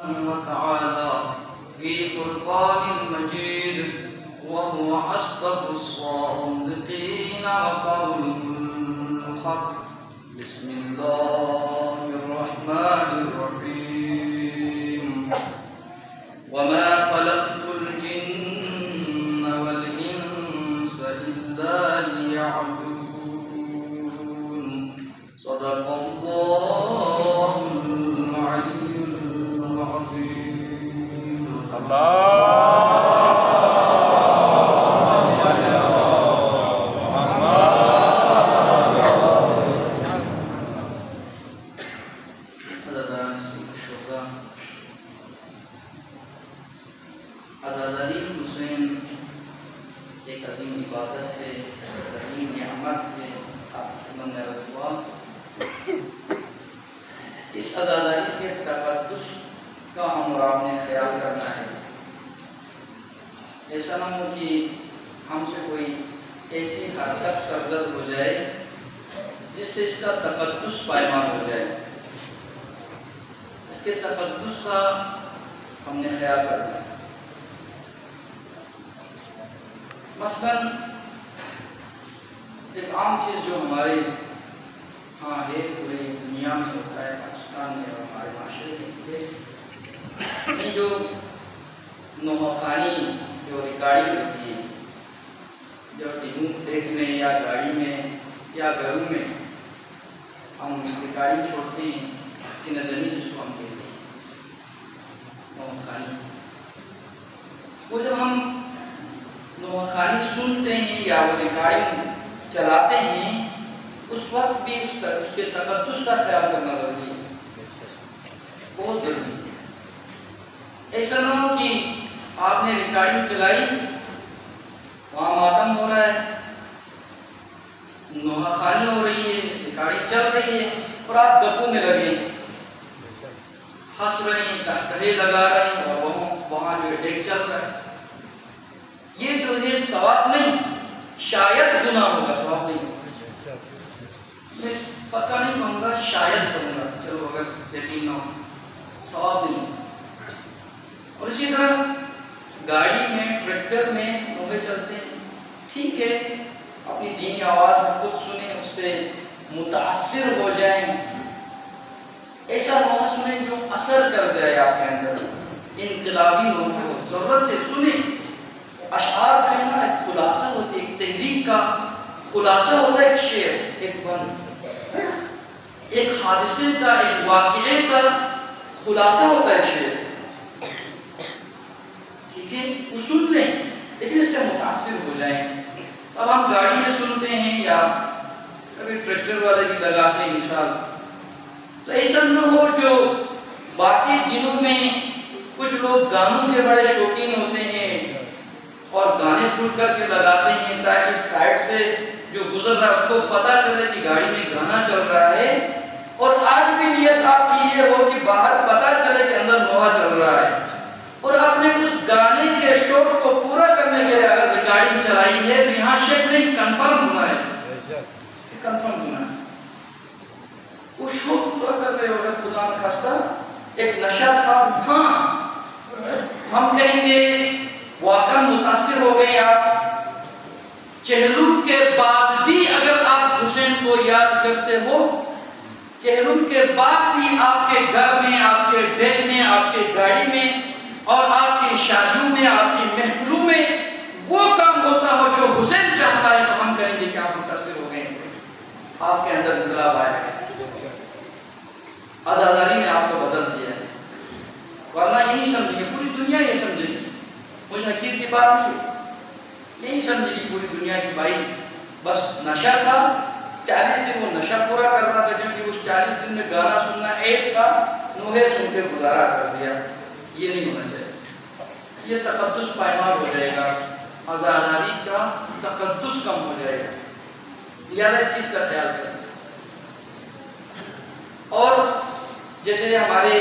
وتعالى في فرقان المجيد وهو أصدق الصادقين وقول الحق. بسم الله الرحمن الرحيم. وما خلقت الجن والإنس إلا ليعبدون. صدق الله العلي العظيم. عزاداری حسین ایک عظیم عبادت ہے، عظیم نعمت ہے آپ کی بندہ رضوا۔ اس عزاداری کے تقدس کا ہم اور آپ نے خیال کرنا ہے۔ ایسا نہ ہو کہ ہم سے کوئی ایسی حرکت سرزد ہو جائے جس سے اس کا تقدس پائمال ہو جائے۔ اس کے تقدس کا ہم نے خیال کرنا ہے۔ مثلاً ایک عام چیز جو ہمارے ہاں ہے، پوری دنیا میں ہوتا ہے، پاکستان میں اور ہمارے معاشرے میں یہ جو نوحہ خوانی جو ریکارڈنگ ہوتی ہے، جب ڈیک میں یا گاڑی میں یا گھروں میں ہم ریکارڈنگ چھوڑتے ہیں، سینہ زنی جس کو ہم کہتے ہیں نوحہ خوانی، وہ جب ہم نوحہ خوانی سنتے ہیں یا وہ ریکارڈنگ چلاتے ہیں، اس وقت بھی اس کے تقدس کا خیال کرنا ضروری ہے، بہت ضروری ہے۔ ایسا نہ ہو کہ آپ نے ریکارڈنگ چلائی، وہاں ماتم ہو رہا ہے، نوحہ خوانی ہو رہی ہے، ریکارڈنگ چل رہی ہے اور آپ گپوں میں لگے ہیں، ہنس رہے ہیں، کہے لگا رہے ہیں اور وہاں جو ہے ڈیک چل رہا ہے۔ یہ جو ہے ثواب نہیں، شاید گناہ ہوگا، ثواب نہیں ہوگا۔ میں پتہ نہیں کہوں گا، شاید کروں گا، چلو اگر یقین نہ ہو، ثواب نہیں ہوگا۔ اور اسی طرح گاڑی میں، ٹریکٹر میں نوحے چلتے ہیں، ٹھیک ہے، اپنی دینی آواز میں خود سنیں، اس سے متاثر ہو جائیں، ایسا نوحہ سنیں جو اثر کر جائے آپ کے اندر، انقلابی نوحے ہو، ضرورت ہے سنیں۔ اشعار جو ہے نا، ایک خلاصہ ہوتی ہے، ایک تحریک کا خلاصہ ہوتا ہے، ایک شعر، ایک بند، ایک حادثے کا، ایک واقعے کا خلاصہ ہوتا ہے شعر، ٹھیک ہے، وہ سن لیں لیکن اس سے متاثر ہو جائیں۔ اب ہم گاڑی میں سنتے ہیں یا کبھی ٹریکٹر والے بھی لگاتے ہیں مثال، تو ایسا نہ ہو جو باقی دنوں میں کچھ لوگ گانوں کے بڑے شوقین ہوتے ہیں اور گانے کھل کر کے لگاتے ہیں تاکہ سائڈ سے جو گزر رہا ہے اس کو پتا چلے کہ گاڑی میں گانا چل رہا ہے، اور آج بھی نیت آپ کی یہ ہو کہ باہر پتا چلے کہ اندر نوحہ چل رہا ہے، اور اپنے اس گانے کے شوق کو پورا کرنے کے لیے اگر ریکارڈنگ چلائی ہے تو یہاں شک نہیں، کنفرم گناہ ہے، کنفرم گناہ ہے۔ وہ شوق پورا کر رہے ہو، اگر خدا نخواستہ ایک نشہ تھا، ہاں ہم کہیں گے واقعا متاثر ہو گئے آپ، چہلم کے بعد بھی اگر آپ حسین کو یاد کرتے ہو، چہلم کے بعد بھی آپ کے گھر میں، آپ کے ڈیک میں، آپ کے گاڑی میں اور آپ کی شادیوں میں، آپ کی محفلوں میں وہ کام ہوتا ہو جو حسین چاہتا ہے، تو ہم کہیں گے کہ آپ متاثر ہو گئے، آپ کے اندر انقلاب آیا ہے، عزاداری نے آپ کو بدل دیا ہے۔ ورنہ یہی سمجھیں گے، پوری دنیا یہ سمجھے گی، مجھے حقیقت کی بات نہیں ہے، یہی سمجھے گی پوری دنیا کی بھائی بس نشہ تھا، 40 دن وہ نشہ پورا کر رہا تھا، کیونکہ اس 40 دن میں گانا سننا ایک تھا، نوحے سن کے گزارا کر دیا۔ یہ نہیں ہونا چاہیے، یہ تقدس پائمال ہو جائے گا، عزاداری کا تقدس کم ہو جائے گا، لہذا اس چیز کا خیال کریں۔ اور جیسے ہمارے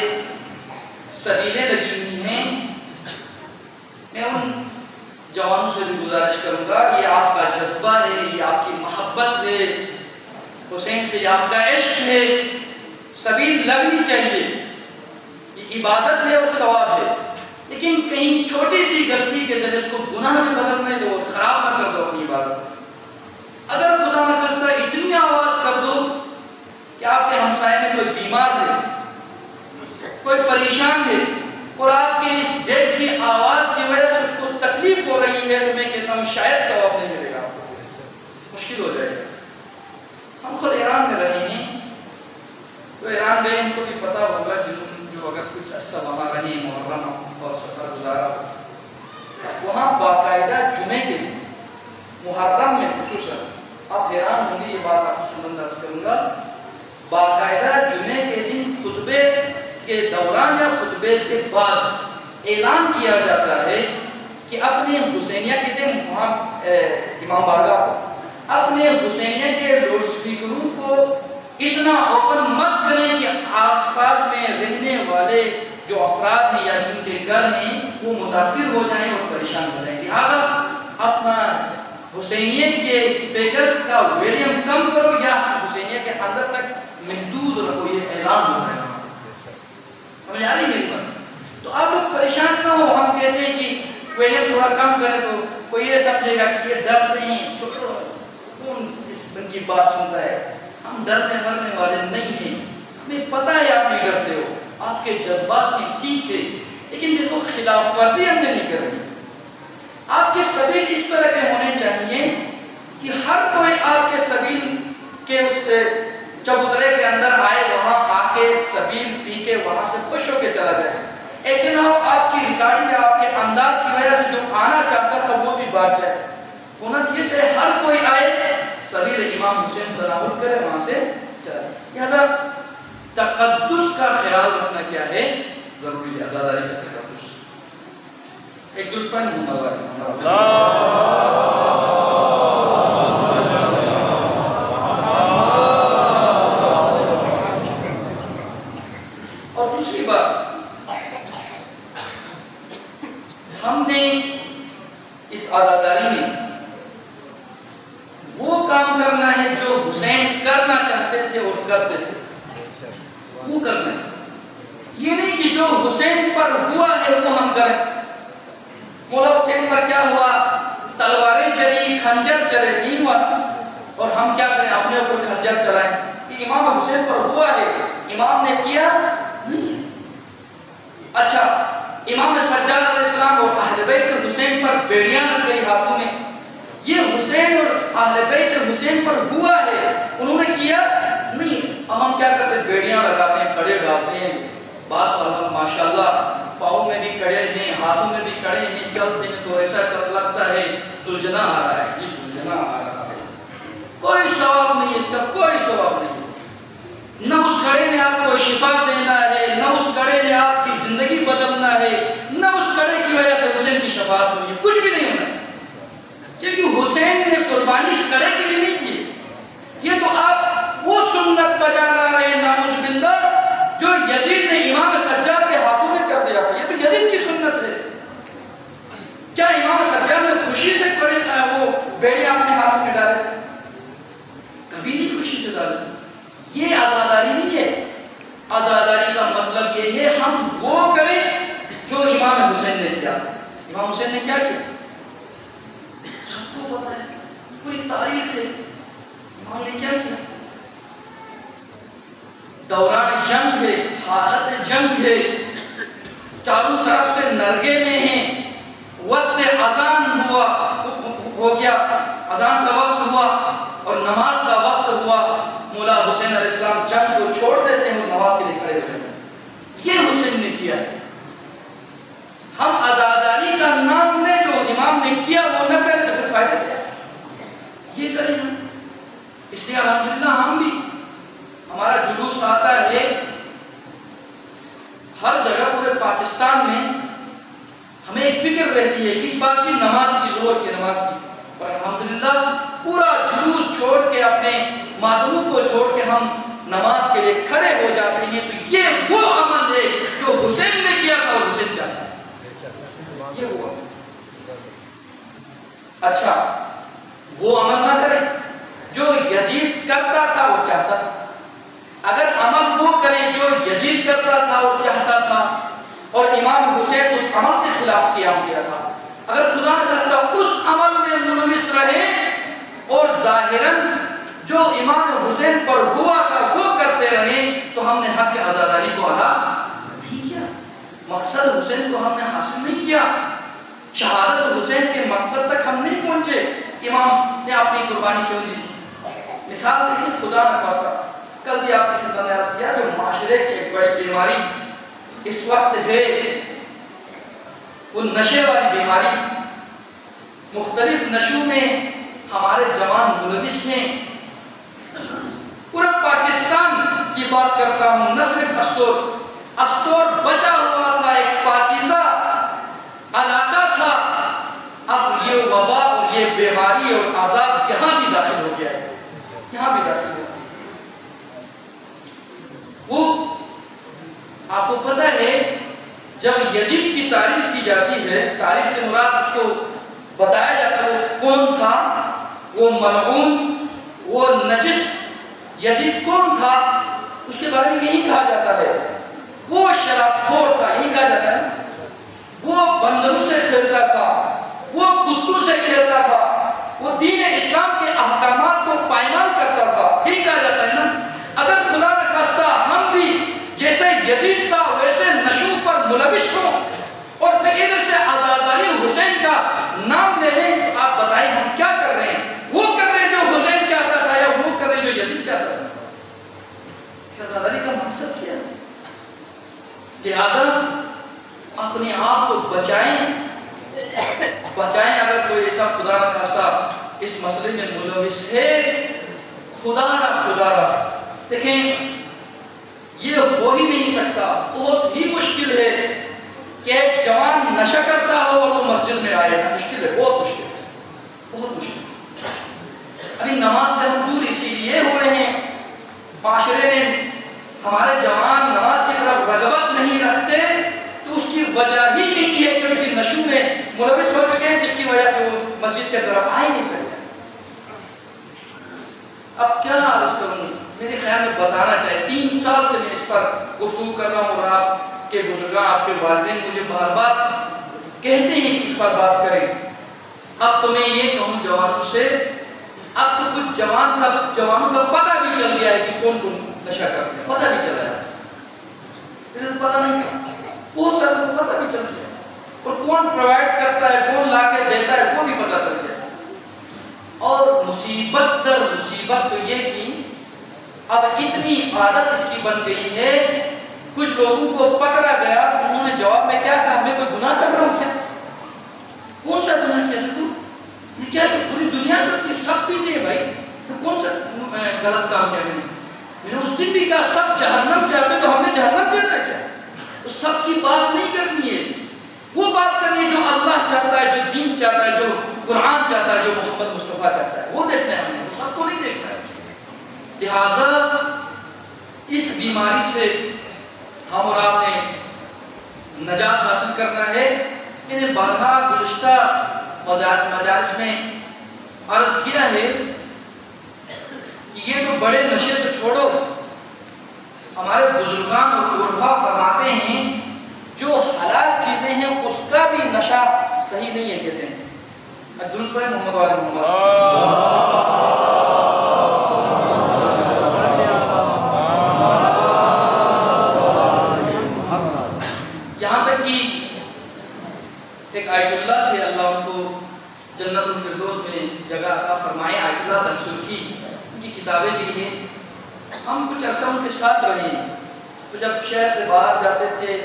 سبیلیں لگی ہوئی ہیں، میں ان جوانوں سے بھی گزارش کروں گا، یہ آپ کا جذبہ ہے، یہ آپ کی محبت ہے، حسین سے یہ آپ کا عشق ہے، سبیل لگنی چاہیے، یہ عبادت ہے اور ثواب ہے، لیکن کہیں چھوٹی سی غلطی کے ذریعے اس کو گناہ میں بدلنے دو، خراب نہ کر دو اپنی عبادت۔ اگر خدا نخواستہ اتنی آواز کر دو کہ آپ کے ہمسائے میں کوئی بیمار ہے، کوئی پریشان ہے، اور آپ کے اس ڈیتھ کی آواز کی وجہ سے اس کو تکلیف ہو رہی ہے، تو میں کہتا ہوں شاید ثواب نہیں ملے گا، آپ کو مشکل ہو جائے گا۔ ہم خود ایران میں رہے ہیں، تو ایران گئے، ان کو بھی پتا ہوگا جو اگر کچھ عرصہ وہاں رہے، محرم اور سفر گزارا، وہاں باقاعدہ جمعے کے دن محرم میں خصوصاً، آپ حیران ہوں گے، یہ بات آپ کو سمجھ عرض کروں گا، باقاعدہ جمعے کے دن خطبے کے دوران یا خطبے کے بعد اعلان کیا جاتا ہے کہ اپنے حسینیہ کے دن وہاں امام بارگاہ کو اپنے حسینیہ کے لاؤڈ اسپیکروں کو اتنا اوپن مت کریں کہ آس پاس میں رہنے والے جو افراد ہیں یا جن کے گھر ہیں وہ متاثر ہو جائیں اور پریشان ہو جائیں، لہٰذا اپنا حسینیہ کے اسپیکرز کا ویلیوم کم کرو یا حسینیہ کے اندر تک محدود رکھو، یہ اعلان ہو رہا ہے۔ سمجھ آ رہی میری بات؟ تو آپ لوگ پریشان نہ ہو، ہم کہتے ہیں کہ ویلیوم تھوڑا کم کرے تو کوئی یہ سمجھے گا کہ یہ ڈرتے ہیں، کون اس کی بات سنتا ہے؟ ہم ڈرنے مرنے والے نہیں ہیں، ہمیں پتہ ہے آپ نہیں ڈرتے ہو، آپ کے جذبات میں ٹھیک ہے، لیکن دیکھو خلاف ورزی ہم نے نہیں کرنی۔ آپ کے سبیل اس طرح کے ہونے چاہیے کہ ہر کوئی آپ کے سبیل کے اس چبوترے کے اندر آئے، وہاں آ کے سبیل پی کے وہاں سے خوش ہو کے چلا جائے۔ ایسے نہ ہو آپ کی ریکارڈنگ یا آپ کے انداز کی وجہ سے جو آنا چاہتا تھا وہ بھی بھاگ جائے۔ ہونا یہ چاہے ہر کوئی آئے، سبیل امام حسین تناول کرے، وہاں سے چلے۔ لہذا تقدس کا خیال رکھنا کیا ہے؟ ضروری ہے، آزاداری کا تقدس۔ ایک گروپ پر اور دوسری بات، ہم نے اس آزاداری میں وہ کام کرنا ہے جو حسین کرنا چاہتے تھے اور کرتے تھے، وہ کرنا ہے۔ یہ نہیں کہ جو حسین پر ہوا ہے وہ ہم کریں۔ مولا حسین پر کیا ہوا؟ تلواریں چلی، خنجر چلے، نہیں ہوا، اور ہم کیا کریں؟ اپنے اوپر خنجر چلائیں۔ یہ امام حسین پر ہوا ہے، امام نے کیا نہیں۔ اچھا، امام سجاد علیہ السلام اور اہل بیت حسین پر بیڑیاں لگ گئی ہاتھوں میں، یہ حسین اور اہل بیت حسین پر ہوا ہے، انہوں نے کیا نہیں۔ اب ہم کیا کرتے ہیں؟ بیڑیاں لگاتے ہیں، کڑے ڈالتے ہیں، بعض ماشاءاللہ پاؤں میں بھی کڑے ہیں، ہاتھوں میں بھی کڑے ہیں، چلتے ہیں تو ایسا لگتا ہے زلجنا آ رہا ہے، یہ زلجنا آ رہا ہے۔ کوئی ثواب نہیں، اس کا کوئی ثواب نہیں۔ نہ اس کڑے نے آپ کو شفا دینا ہے، نہ اس کڑے نے آپ کی زندگی بدلنا ہے، نہ اس کڑے کی وجہ سے حسین کی شفاعت ہونی ہے، کچھ بھی نہیں ہونا ہے، کیونکہ حسین نے قربانی اس کڑے کے لیے نہیں کی۔ یہ تو آپ وہ سنت بجا لا رہے ہیں نعوذ باللہ جو یزید نے امام سجاد کے ہاتھوں میں کر دیا تھا، یہ تو یزید کی سنت ہے۔ کیا امام سجاد نے خوشی سے وہ بیڑیاں اپنے ہاتھوں میں ڈالے تھے؟ کبھی نہیں خوشی سے ڈالے تھے۔ یہ آزاداری نہیں ہے۔ آزاداری کا مطلب یہ ہے ہم وہ کریں جو امام حسین نے کیا۔ امام حسین نے کیا کیا؟ سب کو پتا ہے، پوری تاریخ ہے، امام نے کیا کیا۔ دوران جنگ ہے، حالت جنگ ہے، چاروں طرف سے نرگے میں ہیں، وقت اذان ہو گیا، اذان کا وقت ہوا اور نماز کا وقت ہوا، مولا حسین علیہ السلام جنگ کو چھوڑ دیتے ہیں اور نماز کے لیے کھڑے ہوتے ہیں۔ یہ حسین نے کیا ہے۔ ہم آزاداری کا نام لیں، جو امام نے کیا وہ نہ کریں تو پھر فائدہ کیا؟ یہ کریں ہم۔ اس لیے الحمدللہ ہم بھی، ہمارا جلوس آتا ہے ہر جگہ پورے پاکستان میں، ہمیں ایک فکر رہتی ہے کس بات کی؟ نماز کی، ظہر کی نماز کی، اور الحمدللہ پورا جلوس چھوڑ کے، اپنے ماتموں کو چھوڑ کے ہم نماز کے لیے کھڑے ہو جاتے ہیں۔ تو یہ وہ عمل ہے جو حسین نے کیا تھا اور حسین چاہتا ہے، یہ وہ عمل۔ اچھا، وہ عمل نہ کریں جو یزید کرتا تھا، وہ چاہتا تھا۔ اگر عمل وہ کریں جو یزید کرتا تھا اور چاہتا تھا اور امام حسین اس عمل کے خلاف قیام کیا تھا، اگر خدا نہ خواستہ اس عمل میں ملوث رہے اور ظاہراً جو امام حسین پر ہوا تھا وہ کرتے رہے، تو ہم نے حق کے عزاداری کو ادا نہیں کیا، مقصد حسین کو ہم نے حاصل نہیں کیا، شہادت حسین کے مقصد تک ہم نہیں پہنچے۔ امام نے اپنی قربانی کیوں دی تھی؟ مثال دیکھیں، خدا نہ خواستہ کل بھی آپ نے خدمت میں عرض کیا، جو معاشرے کی ایک بڑی بیماری اس وقت ہے وہ نشے والی بیماری، مختلف نشوں میں ہمارے جوان ملوث ہیں۔ پورا پاکستان کی بات کرتا ہوں، نہ صرف استور بچا ہوا تھا، ایک پاکیزہ علاقہ تھا، اب یہ وبا اور یہ بیماری اور عذاب یہاں بھی داخل ہو گیا ہے، یہاں بھی داخل ہو گیا۔ وہ آپ کو پتہ ہے جب یزید کی تعریف کی جاتی ہے، تعریف سے مراد اس کو بتایا جاتا ہے وہ کون تھا، وہ ملعون، وہ نجس یزید کون تھا، اس کے بارے میں یہی کہا جاتا ہے وہ شراب خور تھا، یہی کہا جاتا ہے، وہ بندروں سے کھیلتا تھا، وہ کتوں سے کھیلتا تھا، وہ دین اسلام کے احکامات کو پائمال کرتا تھا، یہی کہا جاتا ہے نا۔ اگر خدا نہ خواستہ ہم بھی جیسے یزید تھا ویسے نشوں پر ملوث ہوں اور پھر ادھر سے عزاداری حسین کا نام لے لیں، تو آپ بتائیں ہم کیا کر رہے ہیں؟ وہ کر رہے ہیں جو حسین چاہتا تھا یا وہ کر رہے ہیں جو یزید چاہتا تھا؟ عزاداری کا مقصد کیا ہے؟ لہذا اپنے آپ کو بچائیں، اگر کوئی ایسا خدا نہ خواستہ اس مسئلے میں ملوث ہے، خدا نہ دیکھیں یہ ہو ہی نہیں سکتا، بہت ہی مشکل ہے کہ ایک جوان نشہ کرتا ہو اور وہ مسجد میں آئے گا، مشکل ہے، بہت مشکل ہے، بہت مشکل ہے۔ ابھی نماز سے ہم دور اسی لیے ہو رہے ہیں، معاشرے نے ہمارے جوان نماز کی طرف رغبت نہیں رکھتے، تو اس کی وجہ ہی یہی ہے کیونکہ نشوں میں ملوث ہو چکے ہیں، جس کی وجہ سے وہ مسجد کی طرف آ ہی نہیں سکتے۔ اب کیا عرض کروں، میرے خیال میں بتانا چاہیے، 3 سال سے میں اس پر گفتگو کر رہا ہوں اور آپ کے بزرگاں، آپ کے والدین مجھے بار بار کہتے ہیں کہ اس پر بات کریں۔ اب تو میں یہ کہوں جوانوں سے، اب تو کچھ جوانوں کا پتہ بھی چل گیا ہے کہ کون کون نشہ کرتے ہیں، پتہ بھی چلا ہے، پتہ نہیں تھا، بہت سارے کو پتہ بھی چل گیا، اور کون پرووائڈ کرتا ہے، کون لا کے دیتا ہے، وہ بھی پتہ چل گیا۔ اور مصیبت در مصیبت تو یہ کہ اب اتنی عادت اس کی بن گئی ہے، کچھ لوگوں کو پکڑا گیا تو انہوں نے جواب میں کیا کہا، میں کوئی گناہ کر رہا ہوں کیا؟ کون سا گناہ کیا تھا؟ کیا کہ پوری دنیا تو سب پیتے ہیں بھائی، تو کون سا غلط کام کیا میں نے اس دن بھی کہا سب جہنم چاہتے تو ہم نے جہنم دینا ہے کیا؟ تو سب کی بات نہیں کرنی ہے، وہ بات کرنی ہے جو اللہ چاہتا ہے، جو دین چاہتا ہے، جو قرآن چاہتا ہے، جو محمد مصطفیٰ چاہتا ہے، وہ دیکھنا ہے ہم نے، وہ سب کو نہیں دیکھنا ہے۔ لہٰذا اس بیماری سے ہم اور آپ نے نجات حاصل کرنا ہے۔ میں نے بارہا گزشتہ مجالس میں عرض کیا ہے کہ یہ تو بڑے نشے تو چھوڑو، ہمارے بزرگان اور عرفا فرماتے ہیں جو حلال چیزیں ہیں اس کا بھی نشہ صحیح نہیں ہے، کہتے ہیں درود پڑھیں محمد وعلی محمد۔ یہاں تک کہ ایک آیت اللہ تھے، اللہ ان کو جنت الفردوس میں جگہ عطا فرمائے، آیت اللہ دہسلکی، ان کی کتابیں بھی ہیں، ہم کچھ عرصہ ان کے ساتھ رہے ہیں، تو جب شہر سے باہر جاتے تھے،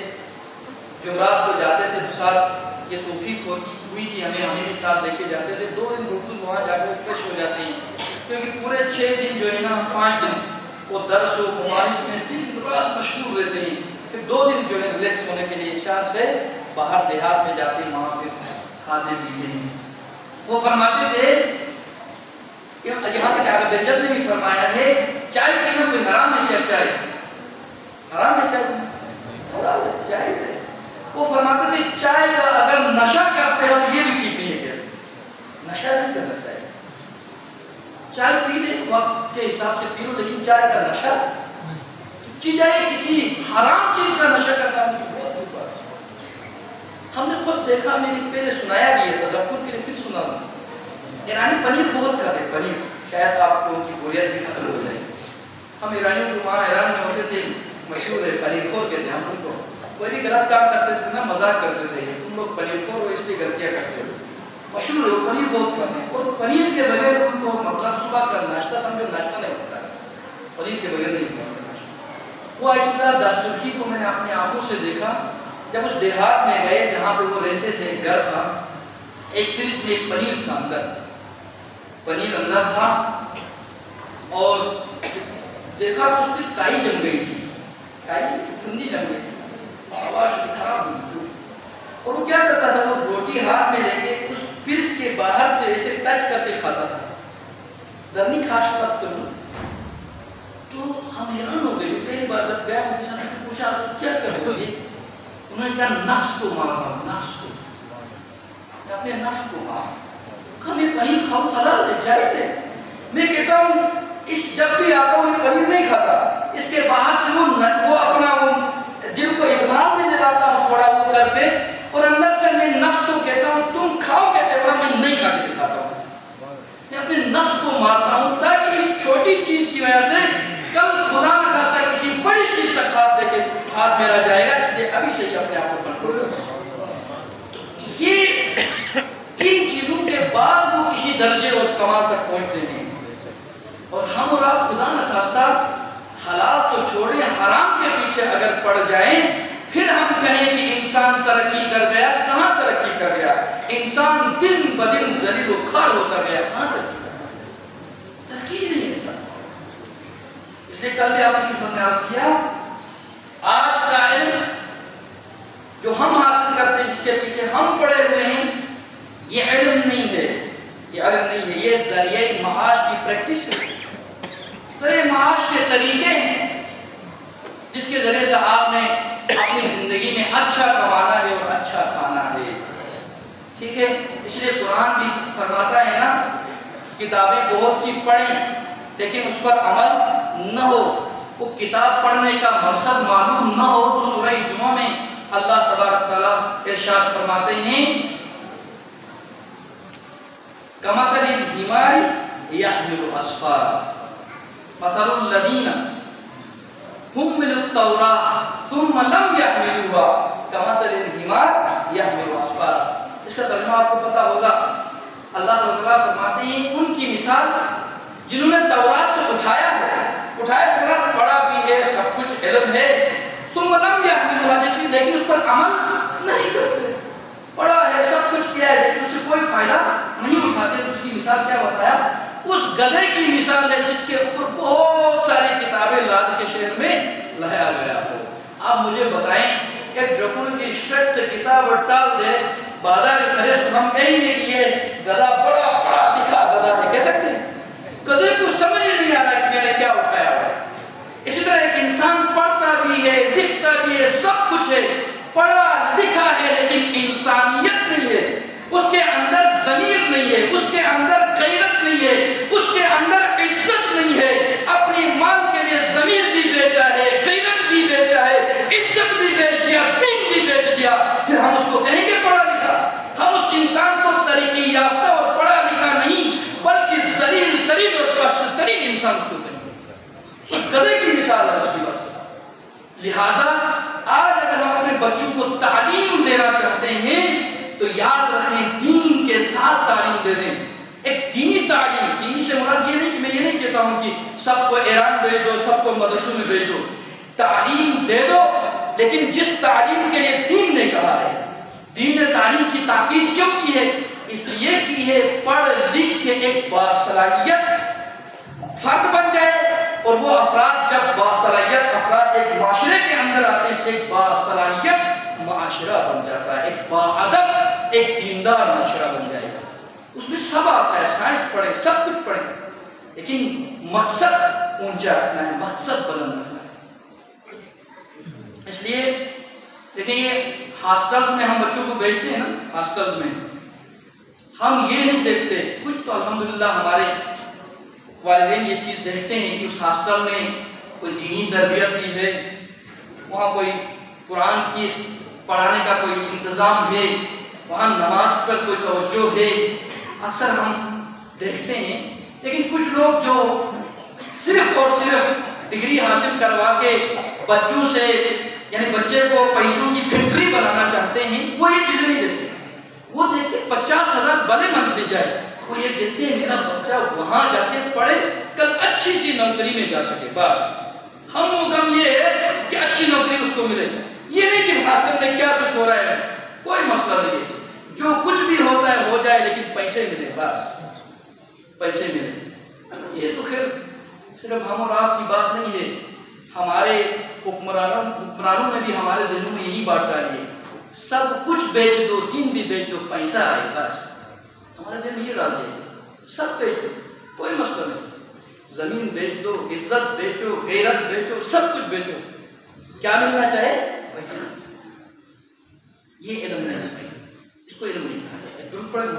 جمعرات کو جاتے تھے، تو ساتھ یہ توفیق ہوئی کہ ہمیں بھی ساتھ لے کے جاتے تھے، 2 دن بالکل وہاں جا کر فریش ہو جاتے ہیں، کیونکہ پورے 6 دن جو ہے نا 5 دن وہ درس و مباحث میں دن رات مشغول رہتے ہیں، پھر 2 دن جو ہے ریلیکس ہونے کے لیے شہر سے باہر دیہات میں جاتے ہیں، وہاں پھر کھاتے پیتے ہیں۔ وہ فرماتے تھے، یہاں تک آگے بہجت نے بھی فرمایا ہے، چائے پینا کوئی حرام ہے کیا؟ چائے حرام ہے؟ چائے حرام ہے، جائز ہے۔ وہ فرماتے تھے چائے کا اگر نشہ کرتے ہو تو یہ بھی ٹھیک نہیں ہے، کیا نشہ نہیں کرنا چاہیے، چائے پینے وقت کے حساب سے پی لو، لیکن چائے کا نشہ چیزیں کسی حرام چیز کا نشہ کرنا مجھے بہت دکھ بات ہے۔ ہم نے خود دیکھا، میں نے پہلے سنایا بھی ہے، تذکر کے لیے پھر سنا ہوں، ایرانی پنیر بہت کھاتے ہیں، پنیر شاید آپ کو ان کی بوریت بھی ختم ہو جائے۔ ہم ایرانیوں کو وہاں ایران میں ہوتے تھے، مشہور ہے پنیر خور کہتے ہیں ہم ان کو، کوئی بھی غلط کام کرتے تھے نا مذاق کرتے تھے، تم لوگ پنیر خور ہو اس لیے غلطیاں کرتے ہو، مشہور ہے پنیر بہت کھاتے ہیں، اور پنیر کے بغیر ان کو مطلب صبح کا ناشتہ سمجھو ناشتہ نہیں ہوتا ہے، پنیر کے بغیر نہیں ہوتا ناشتہ۔ وہ آیت اللہ داسرخی کو میں نے اپنے آنکھوں سے دیکھا جب اس دیہات میں گئے جہاں پہ وہ رہتے تھے، گھر تھا، ایک فریج میں ایک پنیر تھا، اندر پنیر اندر تھا، اور دیکھا تو اس پہ کائی جم گئی تھی، کائی پھپھندی جم گئی تھی، آواز خراب ہوئی تھی، اور وہ کیا کرتا تھا، وہ روٹی ہاتھ میں لے کے اس فریج کے باہر سے ایسے ٹچ کر کے کھاتا تھا، درنی کھاش لگ کر تو ہم حیران ہو گئے۔ پہلی بار جب گیا ان کے ساتھ پوچھا کیا کر رہے ہو؟ انہوں نے کہا نفس کو مارا، نفس کو، اپنے نفس کو مارا۔ کہا میں پنیر کھاؤں حلال ہے، جائز ہے، میں کہتا ہوں اس جب بھی آتا ہوں یہ پنیر نہیں کھاتا، اس کے باہر سے وہ اپنا وہ دل کو اطمینان میں دلاتا ہوں تھوڑا وہ کر کے، اور اندر سے میں نفس کو کہتا ہوں تم کھاؤ کہتے ہو، میں نہیں کھا کے دکھاتا ہوں، میں اپنے نفس کو مارتا ہوں تاکہ اس چھوٹی چیز کی وجہ سے کل خدا نہ کرتا کسی بڑی چیز تک ہاتھ دے کے ہاتھ میرا جائے گا، اس لیے ابھی سے ہی اپنے آپ کو کنٹرول کرو۔ یہ ان چیزوں کے بعد وہ کسی درجے اور کمال تک پہنچتے ہیں، اور ہم اور آپ خدا نخواستہ حلال تو چھوڑیں حرام کے پیچھے اگر پڑ جائیں، پھر ہم کہیں کہ انسان ترقی کر گیا، کہاں ترقی کر گیا؟ انسان دن بدن ذلیل و خوار ہوتا گیا، کہاں ترقی کر گیا؟ ترقی نہیں ہے سر۔ اس لیے کل بھی آپ کی خدمت میں عرض کیا، آج کا علم جو ہم حاصل کرتے ہیں، جس کے پیچھے ہم پڑے ہوئے ہیں، یہ علم نہیں ہے، یہ علم نہیں ہے، یہ ذریعہ معاش کی پریکٹس ہے، ذریعہ معاش کے طریقے ہیں جس کے ذریعے سے آپ نے اپنی زندگی میں اچھا کمانا ہے اور اچھا کھانا ہے، ٹھیک ہے؟ اس لیے قرآن بھی فرماتا ہے نا، کتابیں بہت سی پڑھیں لیکن اس پر عمل نہ ہو، وہ کتاب پڑھنے کا مقصد معلوم نہ ہو تو سورہ جمعہ میں اللہ تبارک تعالیٰ ارشاد فرماتے ہیں کمثل الحمار يحمل اسفارا مثل الذين حملوا التوراة ثم لم يحملوها كمثل الحمار يحمل اسفارا۔ اس کا ترجمہ آپ کو پتا ہوگا، اللہ تعالیٰ فرماتے ہیں ان کی مثال جنہوں نے تورات کو اٹھایا ہے، اٹھایا سے مراد پڑھا بھی ہے، سب کچھ علم ہے، ثم لم يحملوها، جس کی لیکن اس پر عمل نہیں کرتے، پڑھا ہے سب کچھ کیا ہے لیکن اس سے کوئی فائدہ نہیں اٹھاتے۔ تو اس کی مثال کیا بتایا؟ اس گدھے کی مثال ہے جس کے اوپر بہت ساری کتابیں لاد کے شہر میں لایا گیا ہو۔ آپ مجھے بتائیں ایک ڈاکومنٹ کی اسٹریٹ سے کتاب ڈال دے بازار میں تو ہم کہیں گے کہ یہ گدھا بڑا پڑھا لکھا گدھا ہے، کہہ سکتے ہیں؟ گدھے کو سمجھ نہیں آ رہا کہ میں نے کیا اٹھایا ہوا ہے۔ اسی طرح ایک انسان پڑھتا بھی ہے، لکھتا بھی ہے، سب کچھ ہے، پڑھا لکھا ہے لیکن انسانیت نہیں ہے، اس کے اندر ضمیر نہیں ہے، اس کے اندر غیرت نہیں ہے، اس کے اندر عزت نہیں ہے، اپنی مال کے لیے ضمیر بھی بیچا ہے، غیرت بھی بیچا ہے، عزت بھی بیچ دیا، دین بھی بیچ دیا، پھر ہم اس کو کہیں گے پڑھا لکھا؟ ہم اس انسان کو ترقی یافتہ اور پڑھا لکھا نہیں بلکہ ذلیل ترین اور پست ترین انسان اس کو کہیں گے۔ اس گدھے کی مثال ہے اس کی بس۔ لہٰذا آج اگر ہم اپنے بچوں کو تعلیم دینا چاہتے ہیں تو یاد رکھیں دین کے ساتھ تعلیم دے دیں، ایک دینی تعلیم۔ دینی سے مراد یہ نہیں کہ میں یہ نہیں کہتا ہوں کہ سب کو ایران بھیج دو، سب کو مدرسوں میں بھیج دو، تعلیم دے دو، لیکن جس تعلیم کے لیے دین نے کہا ہے، دین نے تعلیم کی تاکید کیوں کی ہے؟ اس لیے کی ہے پڑھ لکھ کے ایک باصلاحیت فرد بن جائے، اور وہ افراد جب باصلاحیت افراد ایک معاشرے کے اندر آتے ہیں، ایک باصلاحیت معاشرہ بن جاتا ہے، ایک باادب ایک دیندار معاشرہ بن جائے گا۔ اس میں سب آتا ہے، سائنس پڑھیں، سب کچھ پڑھیں، لیکن مقصد اونچا رکھنا ہے، مقصد بلند رکھنا ہے۔ اس لیے دیکھیں یہ ہاسٹلز میں ہم بچوں کو بھیجتے ہیں نا، ہاسٹلز میں ہم یہ نہیں دیکھتے، کچھ تو الحمدللہ ہمارے والدین یہ چیز دیکھتے ہیں کہ اس ہاسٹل میں کوئی دینی تربیت بھی ہے، وہاں کوئی قرآن کی پڑھانے کا کوئی انتظام ہے، وہاں نماز پر کوئی توجہ ہے، اکثر ہم دیکھتے ہیں۔ لیکن کچھ لوگ جو صرف اور صرف ڈگری حاصل کروا کے بچوں سے، یعنی بچے کو پیسوں کی فیکٹری بنانا چاہتے ہیں، وہ یہ چیزیں نہیں دیکھتے۔ وہ دیکھتے 50,000 بھلے منتھلی جائے، وہ یہ دیکھتے ہیں میرا بچہ وہاں جا کے پڑھے، کل اچھی سی نوکری میں جا سکے، بس ہم و غم یہ ہے کہ اچھی نوکری اس کو ملے، یہ نہیں کہ حاصل میں کیا کچھ ہو رہا ہے، کوئی مسئلہ نہیں ہے، جو کچھ بھی ہوتا ہے ہو جائے لیکن پیسے ملے، بس پیسے ملے۔ یہ تو خیر صرف ہم اور آپ کی بات نہیں ہے، ہمارے حکمرانوں نے بھی ہمارے ذہنوں میں یہی بات ڈالی ہے، سب کچھ بیچ دو، دین بھی بیچ دو، پیسہ آئے، بس ہمارے ذہن یہ ڈال دیں، سب بیچ دو، کوئی مسئلہ نہیں، زمین بیچ دو، عزت بیچو، غیرت بیچو، سب کچھ بیچو، کیا ملنا چاہے؟ پیسہ۔ یہ علم نہیں ہے، اس کو علم نہیں کہا جاتا ہے۔ درود پڑھیں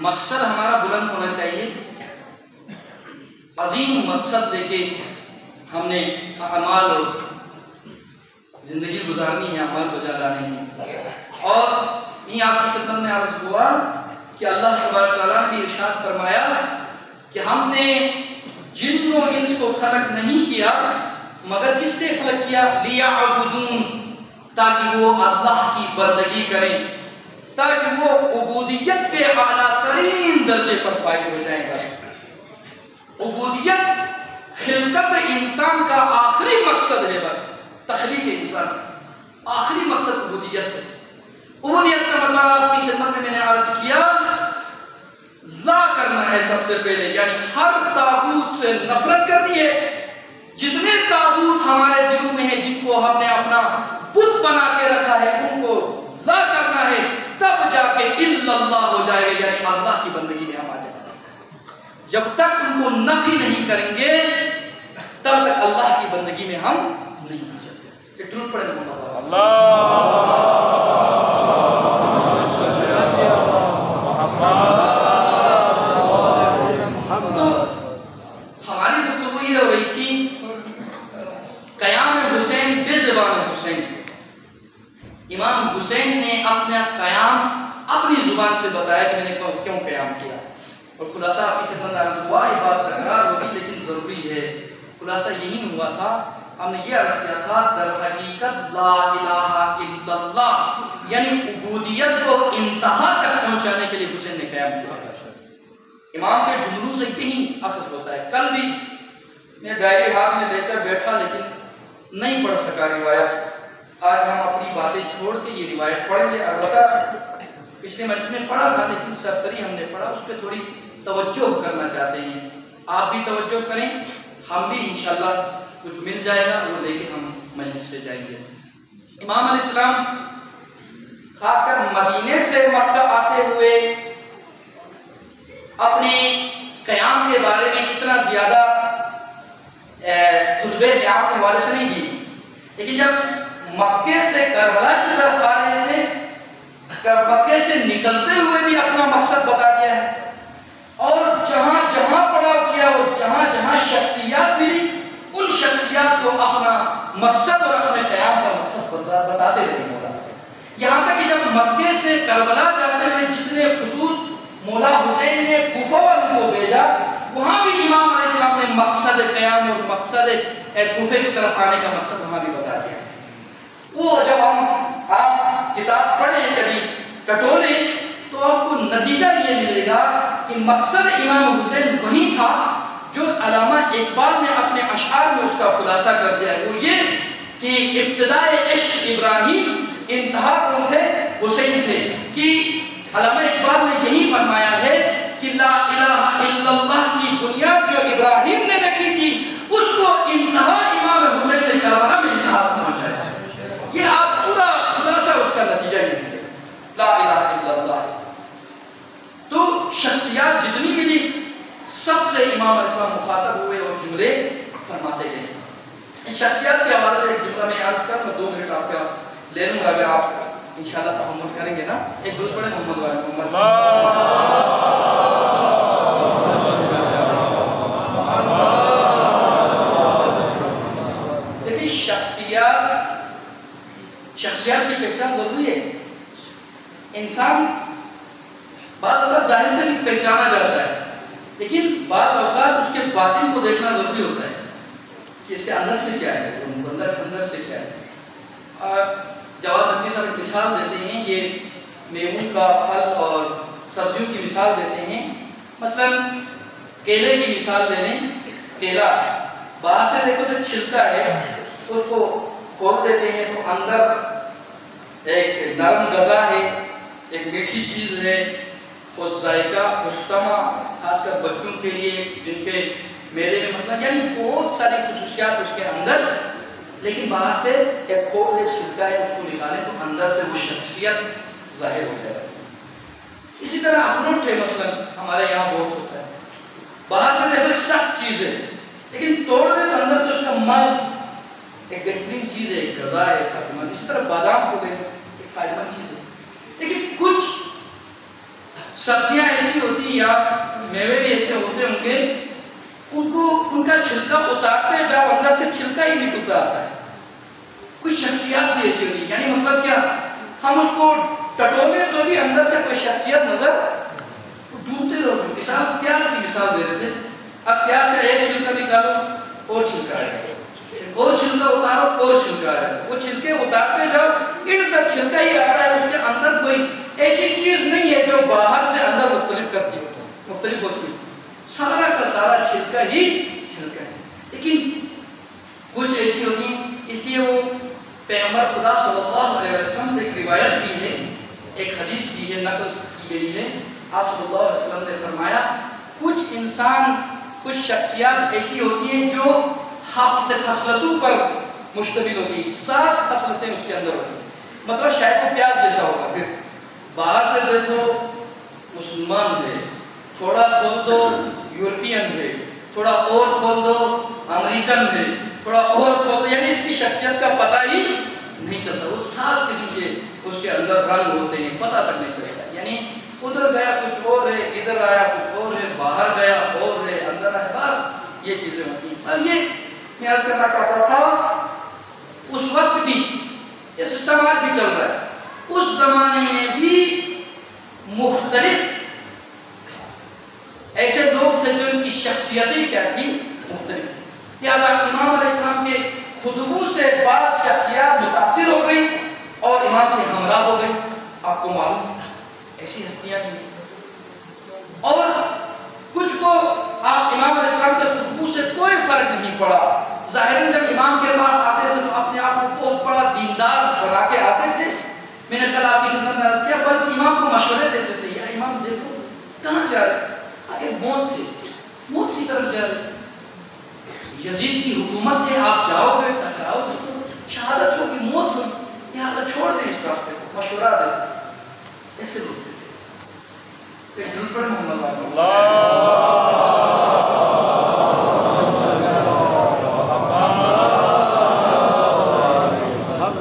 مقصد ہمارا بلند ہونا چاہیے، عظیم مقصد لے کے ہم نے اعمال زندگی گزارنی ہے، اعمال بجا لانے ہیں۔ اور یہیں آپ کی خدمت میں عرض ہوا کہ اللہ تبارک تعالیٰ نے ارشاد فرمایا کہ ہم نے جن و انس کو خلق نہیں کیا مگر کس نے خلق کیا؟ لیعبدون، تاکہ وہ اللہ کی بندگی کریں، تاکہ وہ عبودیت کے اعلیٰ ترین درجے پر فائز ہو جائیں۔ بس عبودیت خلقت انسان کا آخری مقصد ہے، بس تخلیق انسان کا آخری مقصد عبودیت ہے۔ عبودیت کا مطلب آپ کی خدمت میں نے عرض کیا، لا کرنا ہے سب سے پہلے، یعنی ہر طاغوت سے نفرت کرنی ہے۔ جتنے طاغوت ہمارے دلوں میں ہیں، جن کو ہم نے اپنا بت بنا کے رکھا ہے، ان کو لا کرنا ہے، تب جا کے الا اللہ ہو جائے گا، یعنی اللہ کی بندگی میں ہم آ جائیں گے۔ جب تک ان کو نفی نہیں کریں گے تب تک اللہ کی بندگی میں ہم نہیں آ سکتے۔ ایک درود پڑھیں تو ہماری گفتگو یہ ہو رہی تھی قیام حسین بے زبان حسین۔ امام حسین نے اپنا قیام اپنی زبان سے بتایا کہ میں نے کیوں قیام کیا، اور خلاصہ آپ کی خدمت عرض ہوا، یہ بات تکرار ہوگی لیکن ضروری ہے۔ خلاصہ یہی ہوا تھا، ہم نے یہ عرض کیا تھا، در حقیقت لا الہ الا اللہ، یعنی عبودیت کو انتہا تک پہنچانے کے لیے حسین نے قیام کیا۔ امام کے جملوں سے یہی اخذ ہوتا ہے۔ کل بھی میں ڈائری ہاتھ میں لے کر بیٹھا لیکن نہیں پڑھ سکا روایت، آج ہم اپنی باتیں چھوڑ کے یہ روایت پڑھ لیں۔ البتہ پچھلے مجلس میں پڑھا تھا لیکن سرسری ہم نے پڑھا، اس پہ تھوڑی توجہ کرنا چاہتے ہیں، آپ بھی توجہ کریں، ہم بھی انشاءاللہ کچھ مل جائے گا وہ لے کے ہم مجلس سے جائیں گے۔ امام علیہ السلام خاص کر مدینے سے مکہ آتے ہوئے اپنے قیام کے بارے میں اتنا زیادہ خطبے قیام کے حوالے سے نہیں دی، لیکن جب مکے سے کربلا کی طرف آ رہے تھے، مکے سے نکلتے ہوئے بھی اپنا مقصد بتا دیا ہے، اور جہاں جہاں پڑاؤ کیا اور جہاں جہاں شخصیات ملی ان شخصیات کو اپنا مقصد اور اپنے قیام کا مقصد بتاتے رہے مولا۔ یہاں تک کہ جب مکے سے کربلا جاتے ہوئے جتنے خطوط مولا حسین نے کوفہ والوں کو بھیجا، وہاں بھی امام علیہ السلام نے مقصد قیام اور مقصد کوفے کی طرف آنے کا مقصد وہاں بھی بتا دیا۔ وہ جب آپ کتاب پڑھیں کبھی ٹٹولیں تو آپ کو نتیجہ یہ ملے گا کہ مقصد امام حسین وہی تھا جو علامہ اقبال نے اپنے اشعار میں اس کا خلاصہ کر دیا ہے، وہ یہ کہ ابتدائے عشق ابراہیم انتہا کون تھے؟ حسین تھے۔ کہ علامہ اقبال نے یہی فرمایا ہے کہ لا الہ الا اللہ کی بنیاد جو ابراہیم نے رکھی تھی اس کو انتہا امام حسین نے کربلا میں انتہا پہنچایا۔ یہ آپ پورا خلاصہ اس کا نتیجہ یہ ہے، لا الہ الا اللہ۔ تو شخصیات جتنی ملی سب سے امام علیہ السلام مخاطب ہوئے اور جملے فرماتے گئے۔ ان شخصیات کے حوالے سے ایک جملہ میں عرض کر، میں 2 منٹ آپ کا لے لوں گا، اگر آپ انشاءاللہ تحمل کریں گے نا. ایک دوسرے پڑھیں محمد والے محمد. لیکن شخصیات کی پہچان ضروری ہے. انسان بعض اوقات ظاہر سے بھی پہچانا جاتا ہے، لیکن بعض اوقات اس کے باطن کو دیکھنا ضروری ہوتا ہے کہ اس کے اندر سے کیا ہے، بندہ کے اندر سے کیا ہے. جواد نقوی صاحب ایک مثال دیتے ہیں، یہ میووں کا پھل اور سبزیوں کی مثال دیتے ہیں. مثلا کیلے کی مثال لے لیں. کیلا باہر سے دیکھو تو چھلکا ہے، اس کو کھول دیتے ہیں تو اندر ایک نرم غذا ہے، ایک میٹھی چیز ہے، خوش ذائقہ، خوش طعم، خاص کر بچوں کے لیے جن کے معدے میں مسئلہ، یعنی بہت ساری خصوصیات اس کے اندر. لیکن باہر سے ایک کھول ہے، چھلکا ہے، اس کو نکالیں تو اندر سے وہ شخصیت ظاہر ہو جائے. اسی طرح اخروٹ ہے، مثلا ہمارے یہاں بہت ہوتا ہے. باہر سے دیکھو ایک سخت چیز ہے، لیکن توڑ دیں تو اندر سے اس کا مغز ایک بہترین چیز ہے، ایک غذا ہے، فائدہ مند. اسی طرح بادام کو دیکھو، ایک فائدہ مند چیز ہے. لیکن کچھ سبزیاں ایسی ہوتی ہیں یا میوے بھی ایسے ہوتے ہوں گے، ان کا چھلکا اتارتے جاؤ اندر سے چھلکا ہی نکلتا آتا ہے. کچھ شخصیات بھی ایسی ہوتی ہے، یعنی مطلب کیا، ہم اس کو ٹٹولے تو بھی اندر سے کوئی شخصیت نظر ڈھونڈتے رہو. مثال پیاز کی مثال دے رہے تھے. اب پیاز کا ایک چھلکا نکالو اور چھلکا ہے، اور چھلکا اتارو اور چھلکا ہے. وہ چھلکے اتارتے جاؤ ارد تک چھلکا ہی آتا ہے. اس کے اندر کوئی ایسی چیز نہیں ہے جو باہر سے اندر مختلف ہوتی ہے. سارا کا سارا چھلکا ہی چھلکا ہے. لیکن کچھ ایسی ہوتی ہیں، اس لیے وہ پیغمبر خدا صلی اللہ علیہ وسلم سے ایک روایت بھی ہے، ایک حدیث بھی ہے، نقل کی گئی ہے. آپ صلی اللہ علیہ وسلم نے فرمایا کچھ انسان، کچھ شخصیات ایسی ہوتی ہیں جو 7 خصلتوں پر مشتمل ہوتی ہیں. 7 خصلتیں اس کے اندر ہوتی ہیں. مطلب شاید وہ پیاز جیسا ہوگا. پھر باہر سے دیکھو مسلمان ہے، تھوڑا کھول دو یورپین ہے، تھوڑا اور کھول دو امریکن ہے، تھوڑا اور کھول دو، یعنی اس کی شخصیت کا پتہ ہی نہیں چلتا. وہ 7 قسم کے اس کے اندر رنگ ہوتے ہیں، پتہ تک نہیں چلتا. یعنی ادھر گیا کچھ اور ہے، ادھر آیا کچھ اور ہے، باہر گیا اور ہے، اندر آیا باہر، یہ چیزیں ہوتی ہیں. اور یہ میں عرض کرنا چاہتا تھا، اس وقت بھی یہ سسٹم آج بھی چل رہا ہے. اس زمانے میں بھی مختلف ایسے لوگ تھے جو ان کی شخصیتیں کیا تھی، مختلف تھی. لہذا امام علیہ السلام کے خطبوں سے بعض شخصیات متاثر ہو گئی اور امام کے ہمراہ ہو گئی. آپ کو معلوم ایسی ہستیاں بھی، اور کچھ کو آپ امام علیہ السلام کے خطبوں سے کوئی فرق نہیں پڑا. ظاہراً جب امام کے پاس آتے تھے تو اپنے آپ کو بہت بڑا دیندار بنا کے آتے تھے. میں نے کل آپ کی خدمت میں عرض کیا، بلکہ امام کو مشورے دیتے تھے، یا امام دیکھو کہاں جا رہے، آگے موت تھے، موت کی طرف جا رہے، یزید کی حکومت ہے، آپ جاؤ گے ٹکراؤ گے تو شہادت ہوگی، موت ہوگی، لہٰذا چھوڑ دیں اس راستے کو. مشورہ دیتے تھے. ایسے لوگ تھے. ایک درود پڑھیں محمد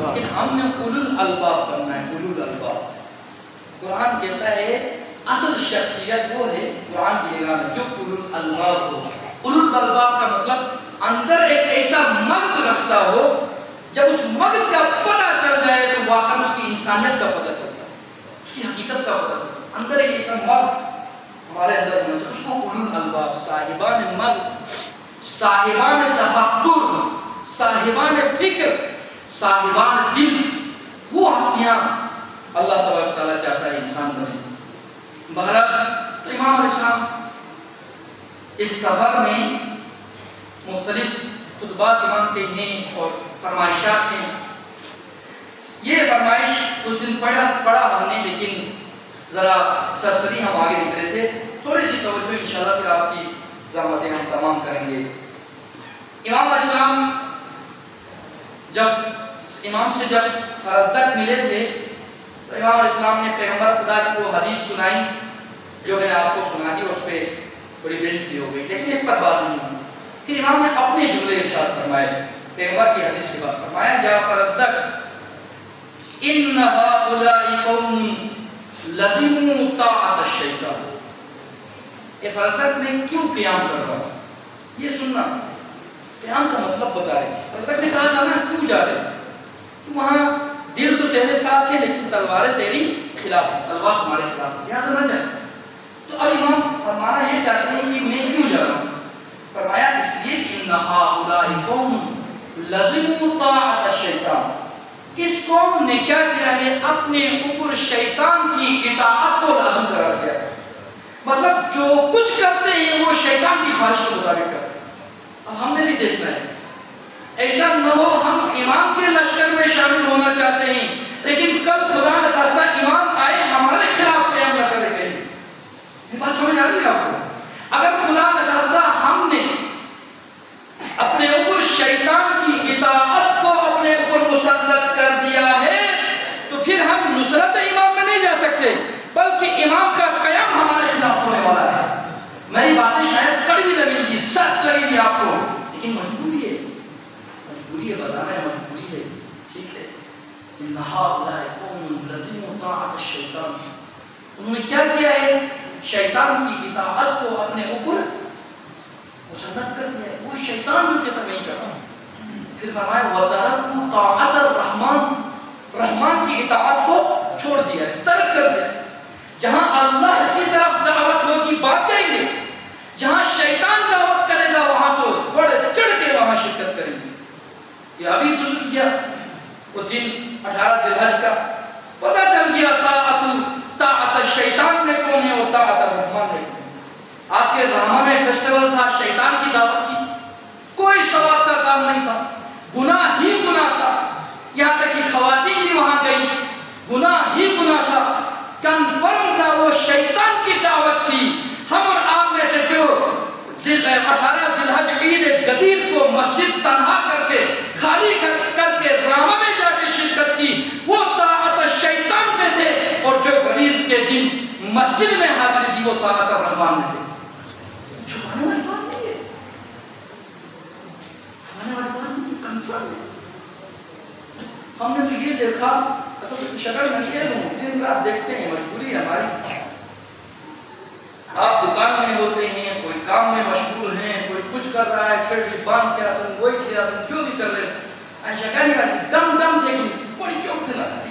لیکن ہم نے اولو الالباب کرنا ہے. اولو الالباب قرآن کہتا ہے اصل شخصیت وہ ہے قرآن کی نگاہ میں جو اولو الالباب ہو. اولو الالباب کا مطلب اندر ایک ایسا مغز رکھتا ہو، جب اس مغز کا پتہ چل جائے تو واقعا اس کی انسانیت کا پتہ چلتا ہے، اس کی حقیقت کا پتہ چلتا ہے. اندر ایک ایسا مغز ہمارے اندر ہونا چاہیے، اس کو اولو الالباب، صاحبان مغز، صاحبان تفکر، صاحبان فکر، صاحبان دل، وہ ہستیاں اللہ تبارک تعالیٰ چاہتا ہے انسان بنے. بہرحال تو امام علیہ السلام اس سفر میں مختلف خطبات امام کے ہیں اور فرمائشات ہیں. یہ فرمائش اس دن پڑھا ہم نے، لیکن ذرا سرسری ہم آگے نکلے تھے. تھوڑی سی توجہ انشاءاللہ پھر آپ کی زحمتیں ہم تمام کریں گے. امام علیہ السلام جب فرزدق ملے تھے تو امام علیہ السلام نے پیغمبر خدا کی وہ حدیث سنائی جو میں نے آپ کو سنا دی. اس پہ بڑی بحث بھی ہو گئی، لیکن اس پر بات نہیں ہوئی. پھر امام نے اپنے جملے ارشاد فرمائے پیغمبر کی حدیث کے بعد. فرمایا جا فرزدق ان هؤلاء قوم لزموا طاعت الشیطان. یہ فرزدق میں کیوں قیام کر رہا ہوں یہ سننا. قیام کا مطلب بتا رہے. فرزدق نے کہا تھا نا کیوں جا رہے تو وہاں دل تو تیرے ساتھ ہے لیکن تلواریں تیری خلاف ہے, تلوار تمہارے خلاف ہے, یہاں سمجھ جائے. تو اب امام فرمانا یہ چاہتے ہیں کہ میں کیوں جا رہا ہوں. فرمایا اس لیے کہ ان هؤلاء قوم لزموا طاعت الشیطان. اس قوم نے کیا کیا ہے اپنے اوپر شیطان کی اطاعت کو لازم قرار دیا ہے. مطلب جو کچھ کرتے ہیں وہ شیطان کی خواہش کے مطابق کرتے ہیں. اب ہم نے بھی دیکھنا ہے ایسا نہ ہو ہم امام کے لشکر میں شامل ہونا چاہتے ہیں لیکن کل خدا نہ خواستہ امام آئے ہمارے خلاف قیام نہ کرے گئے. یہ بات سمجھ آ رہی ہے آپ کو. اگر خدا نہ خواستہ ہم نے اپنے اوپر شیطان کی اطاعت کو اپنے اوپر مسلط کر دیا ہے تو پھر ہم نصرت امام میں نہیں جا سکتے بلکہ امام کا قیام ہمارے خلاف ہونے والا ہے. میری باتیں شاید کڑوی لگیں گی, سخت لگیں گی آپ کو, لیکن مجبوری ہے, مجبوری ہے, بتا رہے ہیں مجبوری ہے. ٹھیک ہے. ان هؤلاء قوم لزموا طاعت الشیطان. انہوں نے کیا کیا ہے شیطان کی اطاعت کو اپنے اوپر مسلط کر دیا ہے. وہ شیطان جو کہتا نہیں کر رہا. پھر فرمایا وَتَرَكُوا طَاعَةَ الرَّحْمَنِ. رحمان کی اطاعت کو چھوڑ دیا ہے, ترک کر دیا. جہاں اللہ کی طرف دعوت ہوگی بات جائیں گے, جہاں شیطان دعوت کرے گا وہاں تو بڑھ چڑھ کے وہاں شرکت کریں گے. یہ ابھی گزر گیا وہ دن 18 ذی الحج کا, پتہ چل گیا طاعت الشیطان میں کون ہے اور طاعت الرحمن میں. آپ کے رحمہ میں فیسٹیول تھا, شیطان کی دعوت تھی, کوئی ثواب کا کام نہیں تھا, گناہ ہی گناہ تھا. یہاں تک کہ خواتین بھی وہاں گئی, گناہ ہی گناہ تھا. کنفرم تھا وہ شیطان کی دعوت تھی. ہم اور آپ میں سے جو 18 ذی الحج عید غدیر کو مسجد تنہا کر کے خالی کر کے رامہ میں جا کے شرکت کی وہ طاعت الشیطان میں تھے, اور جو غدیر کے دن مسجد میں حاضری دی وہ طاعت الرحمن میں تھے. چھپانے والی بات نہیں ہے, چھپانے والی بات نہیں ہے, کنفرم ہے. ہم نے تو یہ دیکھا, اصل شکل نہیں ہے, دن رات دیکھتے ہیں, مجبوری ہے ہماری. آپ دکان میں ہوتے ہیں, کوئی کام میں مشغول ہیں, کوئی کچھ کر رہا ہے, چھڑی باندھ کے آتے ہیں, وہی کیا جو بھی کر رہے ہیں, شکل نہیں آتی, دم دم دیکھیں, کوئی چوک نہ آتی,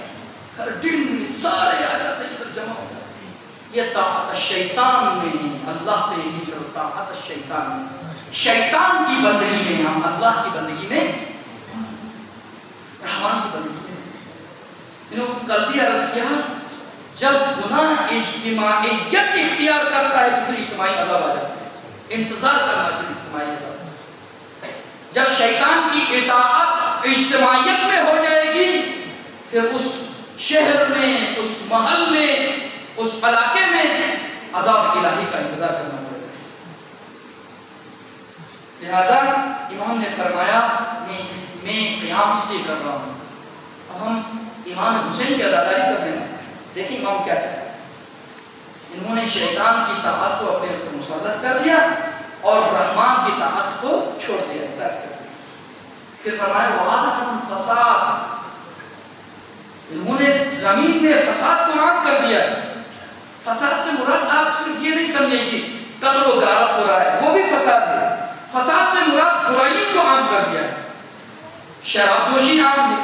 ڈنگ سارے آ جاتے ہیں, پھر جمع ہو جاتے ہیں. یہ طاعت الشیطان میں ہے. اللہ پہ نہیں کرو, طاعت الشیطان میں, شیطان کی بندگی میں, ہم اللہ کی بندگی میں, رحمان کی بندگی میں. انہوں کل بھی عرض کیا, جب گناہ اجتماعیت اختیار کرتا ہے تو پھر اجتماعی عذاب آ جاتا ہے. انتظار کرنا پھر اجتماعی عذاب. جب شیطان کی اطاعت اجتماعیت میں ہو جائے گی پھر اس شہر میں, اس محل میں, اس علاقے میں عذاب الہی کا انتظار کرنا پڑے گا. لہذا امام نے فرمایا میں قیام اس لیے کر رہا ہوں. اب ہم امام حسین کی عزاداری کر رہے ہیں. دیکھیں امام کیا چاہتے ہیں. انہوں نے شیطان کی طاعت کو اپنے اوپر مسلط کر دیا اور رحمان کی طاعت کو چھوڑ دیا, ترک کر دیا. پھر فرمایا وَعَظَةٌ فساد. انہوں نے زمین میں فساد کو عام کر دیا. فساد سے مراد آپ صرف یہ نہیں سمجھیں کہ قتل و غارت ہو رہا ہے, وہ بھی فساد ہے. فساد سے مراد برائی کو عام کر دیا. شراب نوشی عام ہے,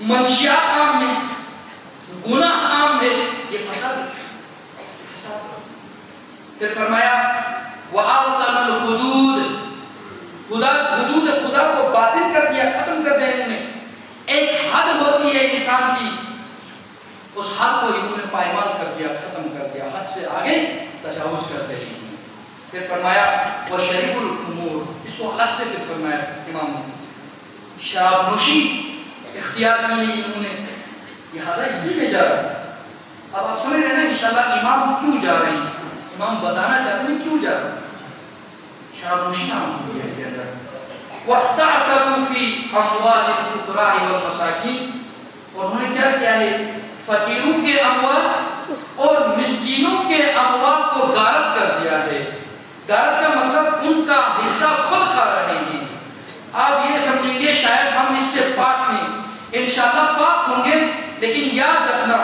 منشیات عام ہے, گناہ عام ہے, یہ فساد ہے. پھر فرمایا وَأَبْطَلَ الْحُدُودِ. حدود خدا کو باطل کر دیا, ختم کر دیا انہوں نے. ایک حد ہوتی ہے انسان کی, اس حد کو انہوں نے پائمال کر دیا, ختم کر دیا, حد سے آگے تجاوز کر دیا. پھر فرمایا وَشَرِبُ الْخُمُورِ. اس کو الگ سے پھر فرمایا امام نے, شراب نوشی اختیار کی ہے انہوں نے, لہذا اس لیے میں جا رہا ہوں. اب آپ سمجھ رہے ہیں نا انشاءاللہ امام کیوں جا رہے ہیں. امام بتانا چاہتے ہیں کیوں جا رہا ہوں. شراب نوشی نام کی ہے اندر. وَاحْتَعْتَرُوا فِي أَمْوَالِ الْفُقَرَاءِ وَالْمَسَاكِينِ. اور انہوں نے کیا کیا ہے, فقیروں کے اموال اور مسکینوں کے اموال کو غارت کر دیا ہے. غارت کا مطلب ان کا حصہ خود کھا رہے ہیں. آپ یہ سمجھیں گے شاید ہم اس سے پاک ہیں, انشاءاللہ پاک ہوں گے، لیکن یاد رکھنا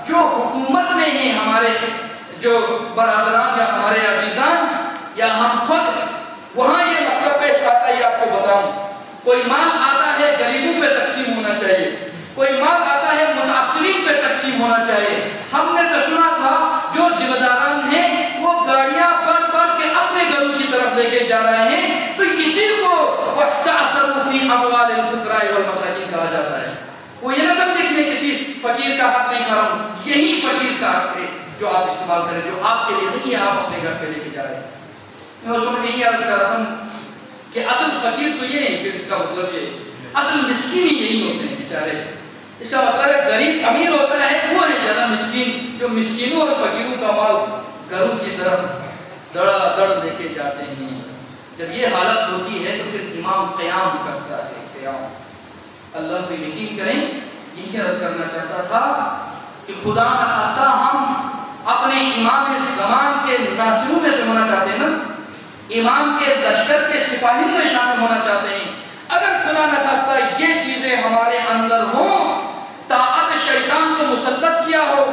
جو حکومت میں ہیں ہمارے جو برادران یا ہمارے عزیزان یا ہم خود، وہاں یہ مسئلہ پیش آتا ہے، یہ آپ کو بتاؤں، کوئی مال آتا ہے غریبوں پہ تقسیم ہونا چاہیے، کوئی مال آتا ہے متاثرین پہ تقسیم ہونا چاہیے۔ ہم نے تو سنا تھا جو ذمہ داران ہیں وہ گاڑیاں بھر بھر کے اپنے گھروں کی طرف لے کے جا رہے ہیں، تو اسی کو وَاسْتَعْصَرُوا فِي أَمْوَالِ الْفُقَرَاءِ وَالْمَسَاكِينِ کہا جاتا ہے۔ وہ یہ نہ سمجھے کہ میں کسی فقیر کا حق نہیں کھا رہا ہوں، یہی فقیر کا حق ہے جو آپ استعمال کریں، جو آپ کے لیے نہیں ہے، آپ اپنے گھر پہ لے کے جا رہے ہیں۔ میں اس وقت یہی عرض کر رہا تھا کہ اصل فقیر تو یہ ہے، پھر اس کا مطلب یہ اصل مسکین ہی یہی ہوتے ہیں بیچارے۔ اس کا مطلب ہے غریب امیر ہوتا ہے وہ ہے زیادہ مسکین، جو مسکینوں اور فقیروں کا مال گھروں کی طرف دڑا دڑ لے کے جاتے ہیں۔ جب یہ حالت ہوتی ہے تو پھر امام قیام کرتا ہے، قیام۔ اللہ پہ یقین کریں، یہی عرض کرنا چاہتا تھا کہ خدا نخواستہ ہم اپنے امام زمان کے ناصروں میں سے ہونا چاہتے ہیں نا، امام کے لشکر کے سپاہیوں میں شامل ہونا چاہتے ہیں۔ اگر خدا نخواستہ یہ چیزیں ہمارے اندر ہوں، طاعت شیطان کو مسلط کیا ہو،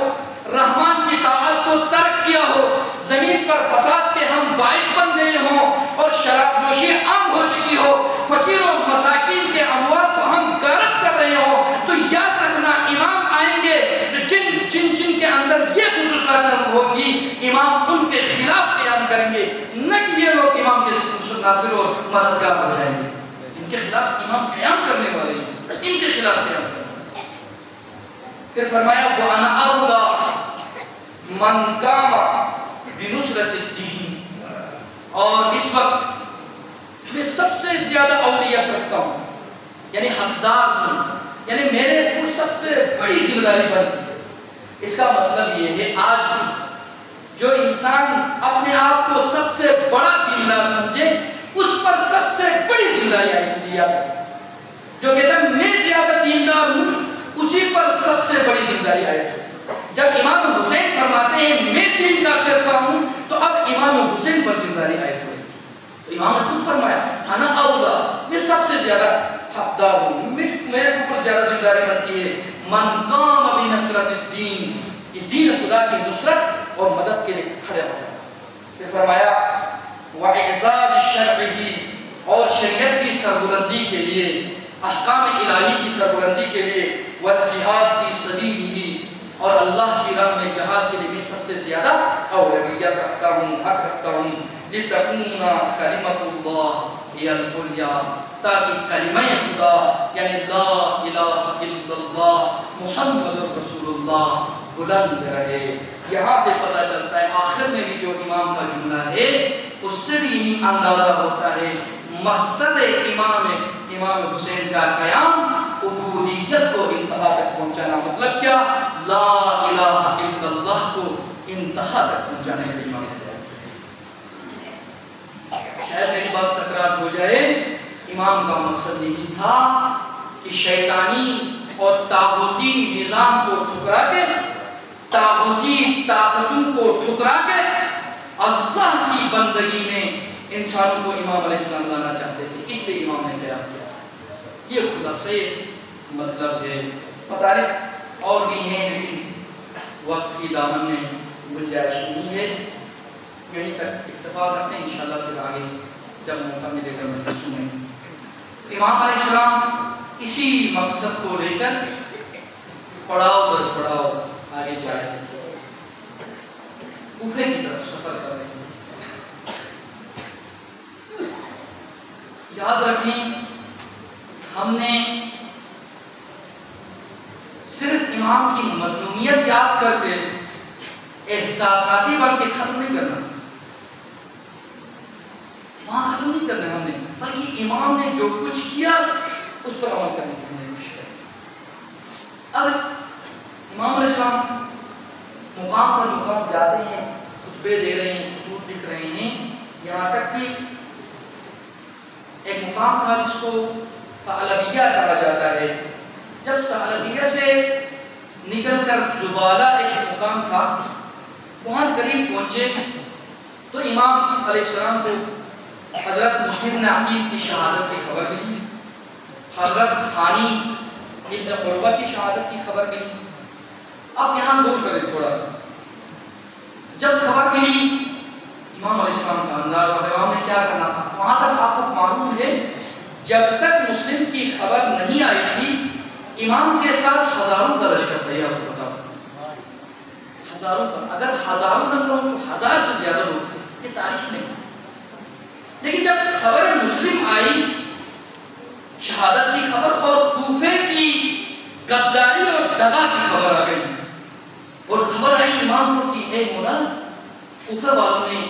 رحمان کی طاعت کو ترک کیا ہو، زمین پر فساد کے ہم باعث بن گئے ہوں اور شراب نوشی عام ہو چکی ہو، فقیر و مساکین کے اموال کو ہم غارت کر رہے ہوں، تو یاد رکھنا امام آئیں گے تو جن کے اندر یہ خصوصیات ہوگی، امام ان کے خلاف قیام کریں گے، نہ کہ یہ لوگ امام کے ناصر و مددگار ہو جائیں گے۔ ان کے خلاف امام قیام کرنے والے ہیں، ان کے خلاف قیام کرنے والے۔ پھر فرمایا وَأَنَا أَوْلَى مَنْ قَامَ بِنُصْرَةِ الدِّينِ، اور اس وقت میں سب سے زیادہ اولیت رکھتا ہوں، یعنی حقدار ہوں، یعنی میرے اوپر سب سے بڑی ذمہ داری بنتی ہے۔ اس کا مطلب یہ ہے آج بھی جو انسان اپنے آپ کو سب سے بڑا دیندار سمجھے، اس پر سب سے بڑی ذمہ داری آئی تھی۔ جو کہتا ہے میں زیادہ دیندار ہوں، اسی پر سب سے بڑی ذمہ داری آئی تھی۔ جب امام حسین فرماتے ہیں میں دین کا خلیفہ ہوں، تو اب امام حسین پر ذمہ داری آئی تھی۔ تو امام نے خود فرمایا انا اولا، میں سب سے زیادہ حقدار ہوں، میرے اوپر زیادہ ذمہ داری بنتی ہے۔ من قام بنصرت الدین، کہ دین خدا کی نصرت اور مدد کے لیے کھڑے ہو جائے۔ پھر فرمایا وَإِعْزَازِ الشَّرْعِ، اور شریعت کی سربلندی کے لیے، احکام الہی کی سربلندی کے لیے، وَالْجِهَادِ فِي سَبِيلِهِ، اور اللہ کی راہ میں جہاد کے لیے میں سب سے زیادہ اولویت رکھتا ہوں، حق رکھتا ہوں۔ لِتَكُونَ كَلِمَةُ اللَّهِ هِيَ الْعُلْيَا، تاکہ کلمہ خدا یعنی لا الہ الا اللہ محمد رسول اللہ بلند رہے۔ یہاں سے پتہ چلتا ہے آخر میں بھی جو امام کا جملہ ہے اس سے بھی یہی اندازہ ہوتا ہے مقصد امام حسین کا قیام عبودیت کو انتہا تک پہنچانا۔ مطلب کیا؟ لا الہ الا اللہ کو انتہا تک پہنچانے کا امام ہے۔ شاید ایک بات تکرار ہو جائے، امام کا مقصد نہیں تھا کہ شیطانی اور طاغوتی نظام کو ٹھکرا کے، طاغوتی طاقتوں کو ٹھکرا کے اللہ کی بندگی میں انسانوں کو امام علیہ السلام لانا چاہتے تھے، اس لیے امام نے قیام کیا۔ یہ خدا سے مطلب ہے۔ مطالب اور بھی ہیں لیکن وقت کی دامن میں گنجائش نہیں ہے، یہیں تک اکتفا کرتے ہیں، انشاءاللہ پھر آگے جب موقع ملے گا میں سنیں۔ امام علیہ السلام اسی مقصد کو لے کر پڑاؤ در پڑاؤ آگے جا رہے تھے، کوفے کی طرف سفر کر رہے تھے۔ یاد رکھیں ہم نے صرف امام کی مظلومیت یاد کر کے احساساتی بن کے ختم نہیں کرنا، وہاں ختم نہیں کرنا ہم نے، بلکہ امام نے جو کچھ کیا اس پر عمل کرنے کی ہم نے کوشش کی۔ اب امام علیہ السلام مقام پر مقام جاتے ہیں، خطبے دے رہے ہیں، خطوط لکھ رہے ہیں، یہاں تک کہ ایک مقام تھا جس کو ثعلبیہ کہا جاتا ہے۔ جب ثعلبیہ سے نکل کر زبالہ ایک مقام تھا، وہاں قریب پہنچے تو امام علیہ السلام کو حضرت مسلم بن عقیل کی شہادت کی خبر ملی۔ حضرت حانی ابن عروہ کی شہادت کی خبر ملی. اب یہاں غور کریں تھوڑا. جب خبر ملی امام علیہ السلام کا انداز اور امام نے کیا کرنا تھا، وہاں تک آپ کو معلوم ہے جب تک مسلم کی خبر نہیں آئی تھی امام کے ساتھ ہزاروں کا لشکر تیار ہوتا تھا. ہزاروں کا، اگر ہزاروں نہ کہوں تو 1000 سے زیادہ لوگ تھے، یہ تاریخ میں. لیکن جب خبر مسلم آئی، شہادت کی خبر اور کوفے کی غداری اور دغا کی خبر آ گئی، اور خبر آئی امام کو کہ اے مولا کوفہ والوں نے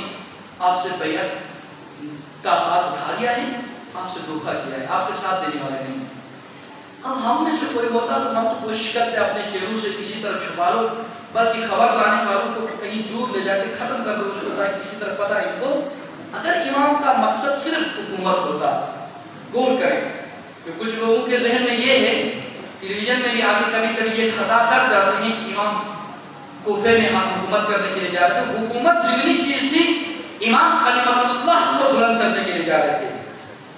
آپ سے بیعت کا ہاتھ اٹھا لیا ہے، آپ سے دھوکہ کیا ہے، آپ کے ساتھ دینے والے نہیں. اب ہم میں سے کوئی ہوتا تو ہم تو کوشش کرتے اپنے چہروں سے کسی طرح چھپا لو، بلکہ خبر لانے والوں کو کہیں دور لے جا کے ختم کر دو اس کو، تاکہ کسی طرح پتہ ان کو. اگر امام کا مقصد صرف حکومت ہوتا. غور کریں کہ کچھ لوگوں کے ذہن میں یہ ہے، ٹیلی ویژن میں بھی آگے کبھی کبھی یہ خطا کر جاتے ہیں کہ امام کوفے میں حکومت کرنے کے لیے جا رہے تھے. حکومت ذہنی چیز تھی، امام کلمت اللہ کو بلند کرنے کے لیے جا رہے تھے،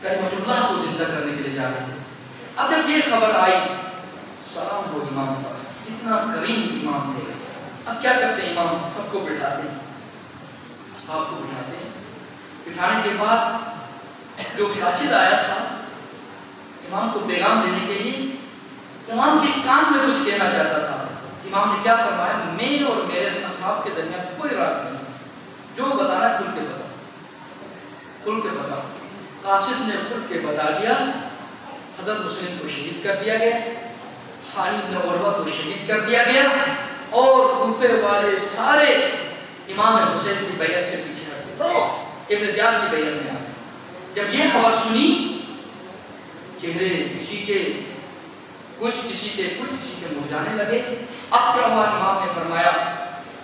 کلمت اللہ کو زندہ کرنے کے لیے جا رہے تھے. اب جب یہ خبر آئی، سلام ہو امام پر، کتنا کریم امام ہے. اب کیا کرتے ہیں امام؟ سب کو بٹھاتے ہیں، اصحاب کو بٹھاتے ہیں. بٹھانے کے بعد جو قاصد آیا تھا امام کو پیغام دینے کے لیے، امام کے کان میں کچھ کہنا چاہتا تھا. امام نے کیا فرمایا، میں اور میرے اصحاب کے درمیان کوئی راز نہیں، جو بتانا کھل کے بتا، کھل کے بتا. قاصد نے کھل کے بتا دیا. حضرت مسلم کو شہید کر دیا گیا، خالد بن عروہ کو شہید کر دیا گیا، اور کوفے والے سارے امام حسین کی بیعت سے پیچھے ہٹ گئے، ابن زیاد کی بیعت میں آ گئے. جب یہ خبر سنی، چہرے کسی کے کچھ، کسی کے کچھ، کسی کے مرجھانے لگے. اب کیا ہوا؟ امام نے فرمایا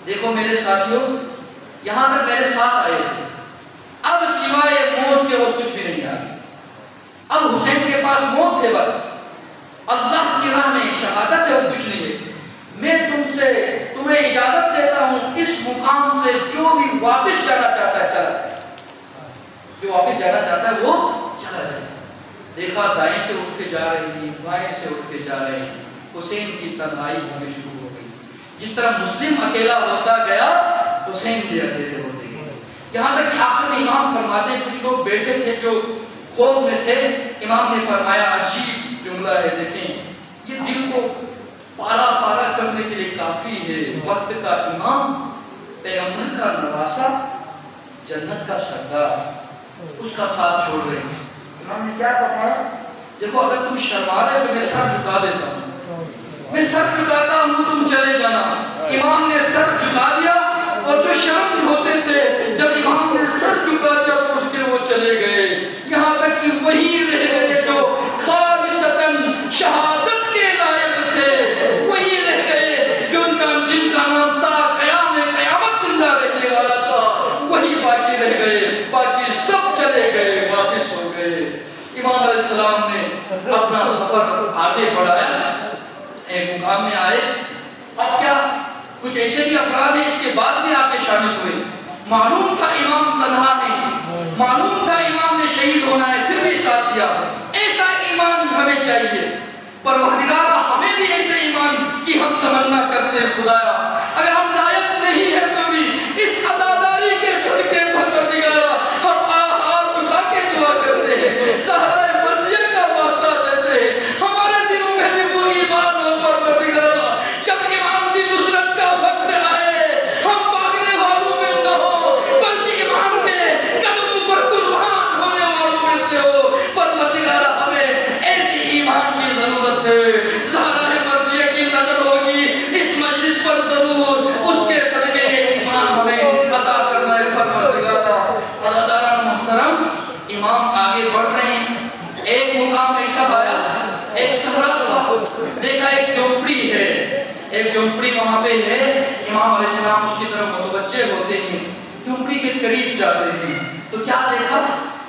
دیکھو میرے ساتھیوں، یہاں تک میرے ساتھ آئے تھے، اب سوائے موت کے اور کچھ بھی نہیں آگے. اب حسین کے پاس موت ہے، بس اللہ کی راہ میں شہادت ہے اور کچھ نہیں ہے. میں تمہیں اجازت دیتا ہوں، اس مقام سے جو بھی واپس جانا چاہتا ہے چلا جائے، جو واپس جانا چاہتا ہے وہ چلا جائے. دیکھا دائیں سے اٹھ کے جا رہے ہیں، بائیں سے اٹھ کے جا رہے ہیں. حسین کی تنہائی ہونے شروع ہو گئی. جس طرح مسلم اکیلا ہوتا گیا، حسین بھی اکیلے ہوتے گئے. یہاں تک کہ آخر میں امام فرماتے ہیں کچھ لوگ بیٹھے تھے جو خوف میں تھے. امام نے فرمایا عجیب جملہ ہے، دیکھیں یہ دل کو پارا پارا کرنے کے لیے کافی ہے. وقت کا امام، پیغمبر کا نواسا، جنت کا سردار، اس کا ساتھ چھوڑ رہے ہیں. امام نے کیا فرمایا، دیکھو اگر تم شرما رہے تو میں سر جھکا دیتا ہوں، میں سر جھکاتا ہوں، تم چلے جانا. امام نے سر جھکا دیا، اور جو شرم ہوتے تھے جب امام نے سر جھکا دیا تو اٹھ کے وہ چلے گئے. یہاں تک کہ وہی رہ گئے جو خالصتاً شہادت کے لائق تھے، وہی رہ گئے جن کا نام تا قیام قیامت زندہ رہنے والا تھا، وہی باقی رہ گئے. باقی سب چلے گئے، واپس ہو گئے. امام علیہ السلام نے اپنا سفر آگے بڑھایا، ایک مقام میں آئے. اب کیا کچھ ایسے بھی افراد ہیں اس کے بعد میں آ کے شامل ہوئے. معلوم تھا امام تنہا ہے، معلوم تھا امام نے شہید ہونا ہے، پھر بھی ساتھ دیا. ایسا ایمان ہمیں چاہیے. پروردگارا ہمیں بھی ایسے ایمان کی ہم تمنا کرتے ہیں. خدایا اگر ہم لائق نہیں ہیں تو بھی اس عزاداری کے صدقے پروردگارا ہم ہاتھ اٹھا کے دعا کرتے ہیں، زہرا مرضیہ کا واسطہ دیتے ہیں. ہمارے دلوں میں بھی وہ ایمان ہو پروردگارا، جب امام کی نصرت کا وقت آئے ہم بھاگنے والوں میں نہ ہو، بلکہ امام کے قدموں پر قربان ہونے والوں میں سے ہو. پروردگارا ہمیں ایسی ایمان کی ضرورت ہے. زہرا مرضیہ کی نظر ہوگی اس مجلس پر ضرور، اس کے صدقے یہ ایمان ہمیں عطا کرنا ہے پروردگارا. اللہ تعالیٰ محترم، امام آگے بڑھ رہے ہیں. ایک مقام ایسا آیا، ایک صحرا تھا، دیکھا ایک جھونپڑی ہے، ایک جھونپڑی وہاں پہ ہے. امام علیہ السلام اس کی طرف متوجہ ہوتے ہیں، جھونپڑی کے قریب جاتے ہیں تو کیا دیکھا،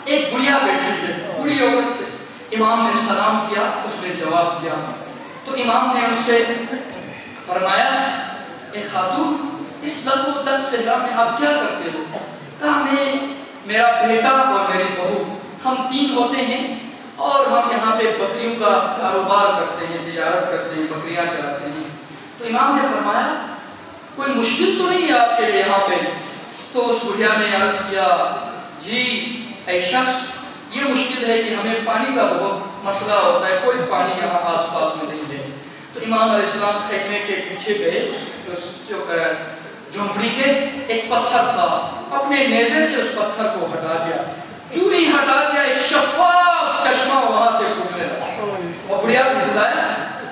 ایک بڑھیا بیٹھی ہے، بڑھی عورت ہے. امام نے سلام کیا، اس نے جواب دیا تو امام نے اس سے فرمایا اے خاتون، اس لگ و دگ صحرا میں آپ کیا کرتے ہو؟ کہا میں، میرا بیٹا اور میری بہو، ہم 3 ہوتے ہیں. اور ہم یہاں پہ بکریوں کا کاروبار کرتے ہیں، تجارت کرتے ہیں، بکریاں چلاتے ہیں۔ تو امام نے فرمایا کوئی مشکل تو نہیں ہے آپ کے لیے یہاں پہ؟ تو اس بڑھیا نے عرض کیا جی اے شخص، یہ مشکل ہے کہ ہمیں پانی کا بہت مسئلہ ہوتا ہے، کوئی پانی یہاں آس پاس میں نہیں ہے۔ تو امام علیہ السلام خیمے کے پیچھے گئے، اس جھونپڑی کے ایک پتھر تھا، اپنے نیزے سے اس پتھر کو ہٹا دیا، جو ہی ہٹا دیا ایک شفاف چشمہ وہاں سے پھوٹنے لگا۔ اور بڑھیا کو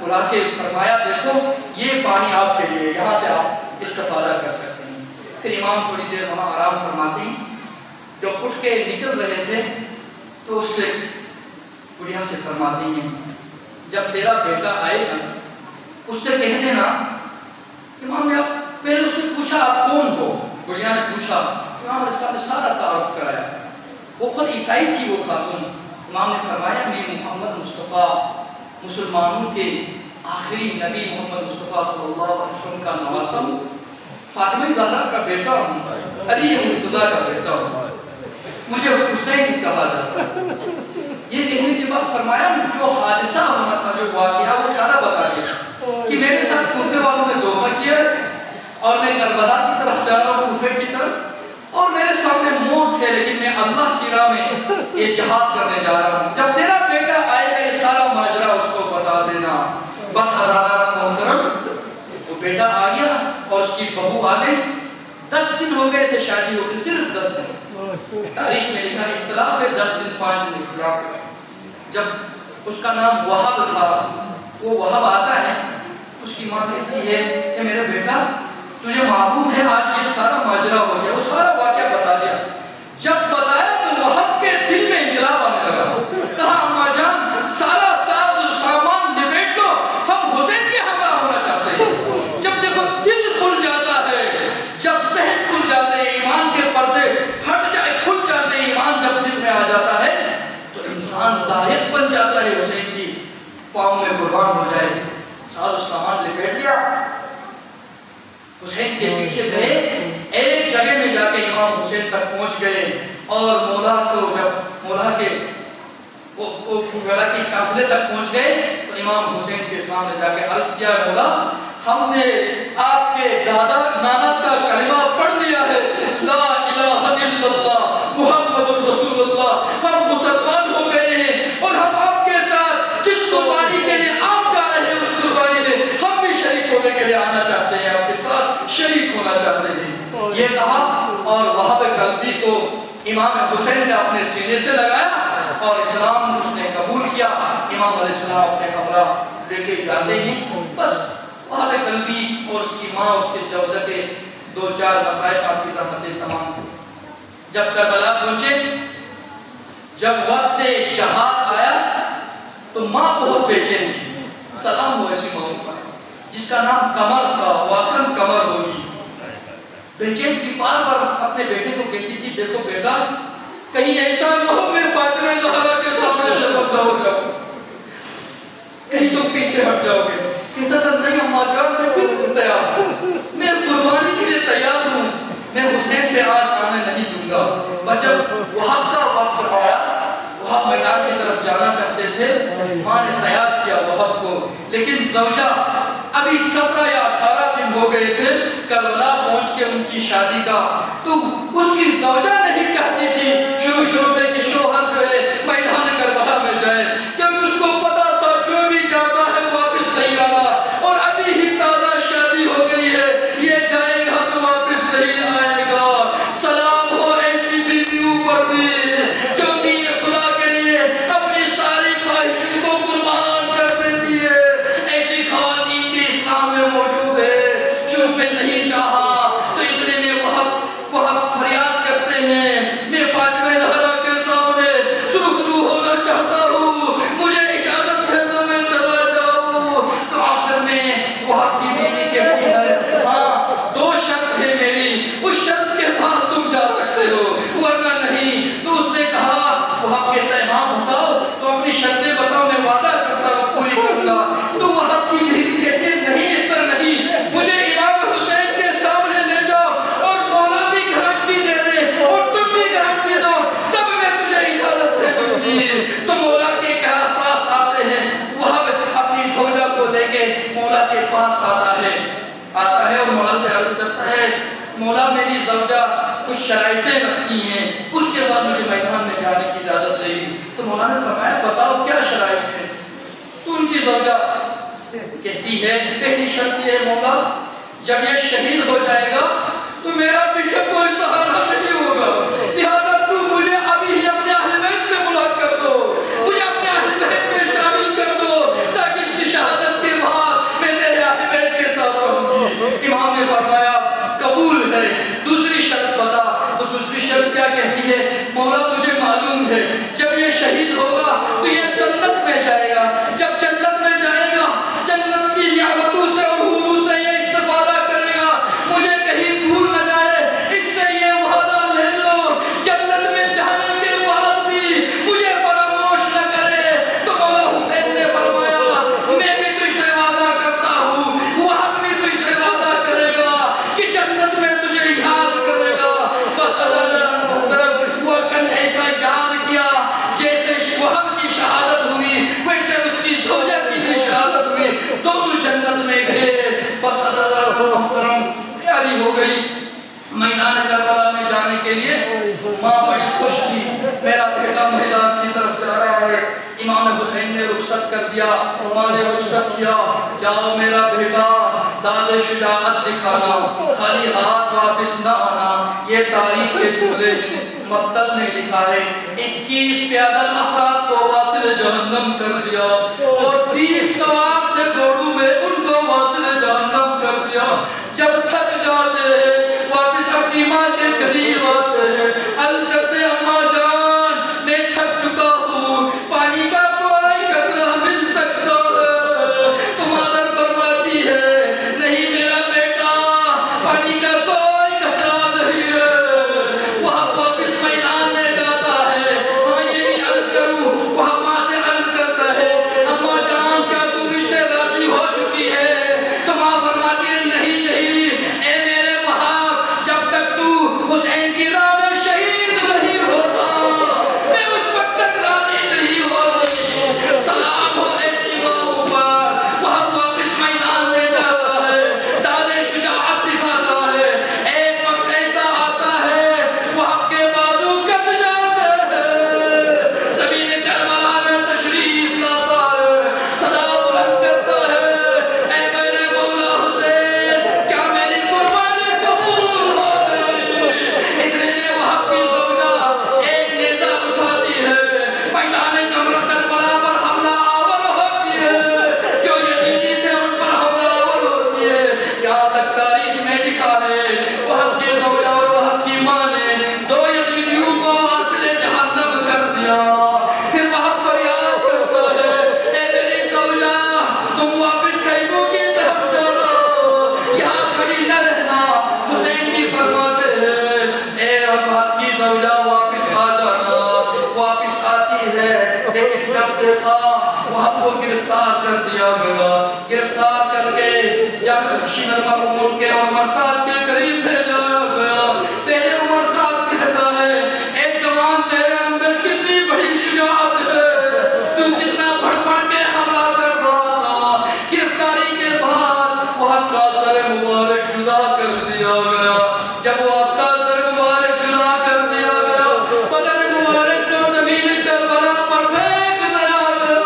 بلا کے فرمایا دیکھو یہ پانی آپ کے لیے، یہاں سے آپ استفادہ کر سکتے ہیں۔ پھر امام تھوڑی دیر وہاں آرام فرماتے ہیں۔ جب اٹھ کے نکل رہے تھے تو اس سے بڑھیا سے فرماتے ہیں جب تیرا بیٹا آئے گا اس سے کہہ دینا۔ امام نے پہلے اس نے پوچھا آپ کون ہو؟ بڑھیا نے پوچھا، امام علیہ السلام نے سارا تعارف کرایا۔ وہ خود عیسائی تھی وہ خاتون۔ امام نے فرمایا میں محمد مصطفیٰ، مسلمانوں کے آخری نبی محمد مصطفیٰ صلی اللہ علیہ وسلم کا نواسا ہوں، فاطمہ زہرا کا بیٹا ہوں، علی مرتضیٰ کا بیٹا ہوں، مجھے حسین کہا جاتا ہے۔ یہ کہنے کے بعد فرمایا جو حادثہ ہونا تھا، جو واقعہ، وہ سارا بتا دیا کہ میرے ساتھ کوفے والوں نے دھوکہ کیا اور میں کربلا کی طرف جا رہا ہوں، کوفے کی طرف، اور میرے سامنے موت ہے لیکن میں اللہ کی راہ میں یہ جہاد کرنے جا رہا ہوں۔ جب تیرا بیٹا آئے گا یہ سارا ماجرا اس کو بتا دینا۔ بس حضرات محترم وہ بیٹا آ گیا اور اس کی بہو آ گئی۔ 10 دن ہو گئے تھے شادی ہو کے، صرف 10 دن۔ تاریخ میں لکھا اختلاف ہے 10 دن 5 دن اختلاف ہے۔ جب اس کا نام وہب تھا، وہ وہب آتا ہے، اس کی ماں کہتی ہے کہ میرا بیٹا تجھے معلوم ہے آج یہ سارا ماجرا ہو گیا، وہ سارا واقعہ بتا دیا۔ جب بتایا تو وہب کے دل میں انقلاب آنے لگا، کہا اماں جان سارا ساز و سامان لپیٹ لو، ہم حسین کے ہمراہ ہونا چاہتے ہیں۔ جب دیکھو دل کھل جاتا ہے، جب ذہن کھل جاتے ہیں، ایمان کے پردے ہٹ جائے، کھل جاتے ہیں، ایمان جب دل میں آ جاتا ہے تو انسان لائق بن جاتا ہے حسین کی پاؤں میں قربان ہو جائے۔ ساز و سامان لپیٹ لیا، حسین کے پیچھے گئے، ایک جگہ میں جا کے امام حسین تک پہنچ گئے اور مولا کو جب مولا کے کی قافلے تک پہنچ گئے تو امام حسین کے سامنے جا کے عرض کیا مولا ہم نے آپ کے دادا نانا کا کلمہ پڑھ لیا ہے، لا الہ الا اللہ محمد الرسول اللہ، ہم مسلمان ہو گئے ہیں اور ہم آپ کے ساتھ جس قربانی کے لیے آپ جا رہے ہیں اس قربانی میں ہم بھی شریک ہونے کے لیے آنا چاہتے ہیں، آپ کے ساتھ شریک ہونا چاہتے ہیں۔ یہ کہا اور وہب قلبی کو امام حسین نے اپنے سینے سے لگایا اور اسلام اس نے قبول کیا۔ امام علیہ السلام اپنے ہمراہ لے کے جاتے ہیں۔ بس وہب قلبی اور اس کی ماں، اس کے جوزہ کے 2-4 مسائل آپ کی زحمتیں تمام ہوئی۔ جب کربلا پہنچے، جب وقت جہاد آیا تو ماں بہت بے چین تھی۔ سلام ہو ایسی ماں پر جس کا نام قمر تھا، واقعاً قمر ہوگی، بے چین تھی، بار بار اپنے بیٹے کو کہتی تھی دیکھو بیٹا کہیں ایسا نہ ہو میں فاطمہ زہرا کے سامنے شرمندہ ہو جاؤں، کہیں تم پیچھے ہٹ جاؤ گے۔ کہتا تھا نہیں اماں جان میں بالکل تیار ہوں، میں قربانی کے لیے تیار ہوں، میں حسین پہ آج آنے نہیں دوں گا۔ اور جب وہب کا وقت آیا، وہب میدان کی طرف جانا چاہتے تھے، ماں نے تیار کیا وہب کو، لیکن زوجہ ابھی 17 یا 18 دن ہو گئے تھے کربلا پہنچ کے ان کی شادی کا، تو اس کی زوجہ نہیں چاہتی تھی شروع میں کہ شوہر جو ہے میدان کربلا میں جائے، کیونکہ اس کو پتا تھا جو بھی جاتا ہے واپس نہیں آنا، اور ابھی ہی تازہ شادی ہو گئی ہے، یہ جائے گا تو واپس نہیں آئے گا۔ سلام ہو ایسی بیویوں پر بھی جو دین خدا کے لیے اپنی ساری خواہشوں کو قربان کر دیتی ہے۔ ایسی خواتین بھی اسلام میں موجود ہے، جو میں نہیں چاہا تو اتنے میں وہب فریاد کرتے ہیں ہے مولا میری زوجہ کچھ شرائطیں رکھتی ہیں، اس کے بعد مجھے میدان میں جانے کی اجازت دے گی۔ تو مولا نے فرمایا بتاؤ کیا شرائط ہے؟ تو ان کی زوجہ کہتی ہے پہلی شرط یہ ہے مولا جب یہ شہید ہو جائے گا تو میرا پیچھے کوئی سہارا نہیں ہوگا، لہذا تو مجھے ابھی ہی اپنے اہل بیت سے ملاقات کر دو، مجھے اپنے اہل بیت میں شامل کر دو تاکہ اس کی شہادت کے بعد میں تیرے اہل بیت کے ساتھ رہوں گی۔ امام نے فرمایا قبول ہے، دوسری شرط بتا۔ تو دوسری شرط کیا کہتی ہے؟ مولا مجھے معلوم ہے جب یہ شہید ہوگا تو یہ جنت میں جائے گا، جب جنت میں جائے گا جنت کی نعمتوں سے اور حوروں سے یہ استفادہ کرے گا، مجھے کہیں بھول نہ جائے، اس سے یہ وعدہ لے لو جنت میں جانے کے بعد بھی مجھے فراموش نہ کرے۔ تو مولا حسین نے فرمایا میں بھی تجھ سے وعدہ کرتا ہوں، وہاں بھی تجھ سے وعدہ کرے گا کہ جنت میں تجھے یاد کرے گا۔ بس عزیزان محترم وہ کن ایسا یاد کیا جیسے وہاں کی شہادت ہوئی ویسے اس کی زوجہ کی بھی شہادت ہوئی، دونوں جنت میں گئے۔ بس عزیزان محترم تیاری ہو گئی میدان کربلا میں جانے کے لیے، ماں بڑی خوش تھی میرا بیٹا میدان کی طرف جا رہا ہے۔ امام حسین نے رخصت کر دیا، ماں نے رخصت کیا، جاؤ میرا بیٹا داد شجاعت دکھانا، خالی ہاتھ واپس نہ آنا، یہ تاریخ کے جملے ہیں۔ مقتل نے لکھا ہے 21 پیادل افراد کو واصل جہنم کر دیا اور 20 سوار تھے گھوڑوں میں ان کو واصل جہنم کر دیا۔ جب تھک جاتے ہیں واپس اپنی ماں کے قریب آتے ہیں، عرض کرتے اماں جان میں تھک چکا ہوں، پانی کا کوئی قطرہ مل سکتا ہے؟ تو مادر فرماتی ہے نہیں میرا بیٹا پانی کا کوئی قطرہ نہیں ہے۔ وہاں واپس میدان میں جاتا ہے، ہاں یہ بھی عرض کروں وہاں ماں سے عرض کرتا ہے اماں جان کیا تم اس سے راضی ہو چکی ہے؟ تو ماں فرماتی ہے نہیں اے میرے وہاں جب تک تو حسین کی راہ میں شہید نہیں ہوتا میں اس وقت تک راضی نہیں ہوتی۔ سلام ہو ایسی ماں پر۔ وہاں واپس میدان میں جاتا ہے، داد شجاعت دکھاتا ہے۔ ایک وقت ایسا آتا ہے وہاں کے بازو کٹ جاتے ہیں، زمین کربلا میں تشریف لاتا ہے، صدا بلند کرتا ہے اے میرے مولا حسین کیا میری قربانی قبول ہو گئی؟ اتنے میں وہاں کی زوجہ ایک نیزہ اٹھاتی ہے، میدان کربلا پر حملہ آور ہوتی ہے، جو یزیدی تھے ان پر حملہ آور ہوتی ہے۔ یہاں تک تاریخ میں لکھا ہے وہاں کی زوجہ اور وہاں کی ماں نے دو یزیدیوں کو واصل جہنم کر دیا۔ پھر وہاں فریاد کرتا ہے اے میری زوجہ تم واپس خیموں کی طرف جانا، یہاں کھڑی نہ رہنا۔ حسین بھی فرماتے ہیں اے وہاں کی زوجہ واپس آ جانا، واپس آتی ہے لیکن جب دیکھا وہاں کو گرفتار کر دیا گیا، گرفتار کر کے جب شمر مرمون کے عمر صاحب کے قریب بھیجا گیا، پہلے عمر صاحب کہتا ہے اے جوان تیرے اندر کتنی بڑی شجاعت ہے، تو کتنا بڑھ بڑھ کے حملہ کر رہا تھا۔ گرفتاری کے بعد وہ حق کا سر مبارک جدا کر دیا گیا، جب وہ حق کا سر مبارک جدا کر دیا گیا بدن مبارک کو زمین کربلا پر پھینک دیا گیا۔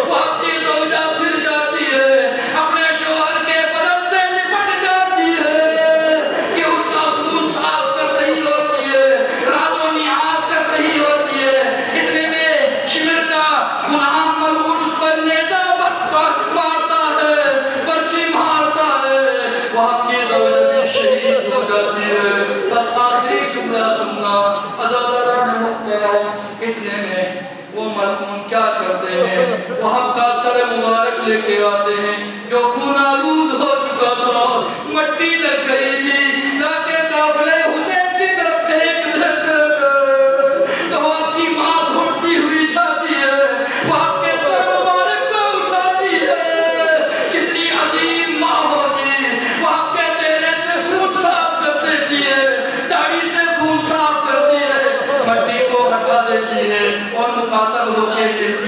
وہ حق کی زوجہ پھر جاتی ہے اپنے شوہر کے بدن سے لپٹ جاتی ہے کہ اس کا خون صاف کر رہی ہوتی ہے، راز و نیاز کر رہی ہوتی ہے۔ اتنے میں شمر کا غلام ملعون اس پر نیزہ مارتا ہے، برچی مارتا ہے، وہ حق کی زوجہ بھی شہید ہو جاتی ہے۔ بس آخری جملہ سننا عزیزان محترم، اتنے میں وہ ملعون کیا کرتے ہیں وہ حق کا سر مبارک لے کے آتے ہیں جو خون آلود ہو چکا تھا، مٹی لگ گئی تھی، لا کے قافلے حسین کی طرف پھینک دیتے ہیں۔ تو وہ آپ کی ماں دھوڑتی ہوئی جاتی ہے، وہ آپ کے سر مبارک کو اٹھاتی ہے، کتنی عظیم ماں ہوگی، وہ آپ کے چہرے سے خون صاف کر دیتی ہے، داڑھی سے خون صاف کرتی ہے، مٹی کو ہٹا دیتی ہے اور مخاطب ہو کے کہتی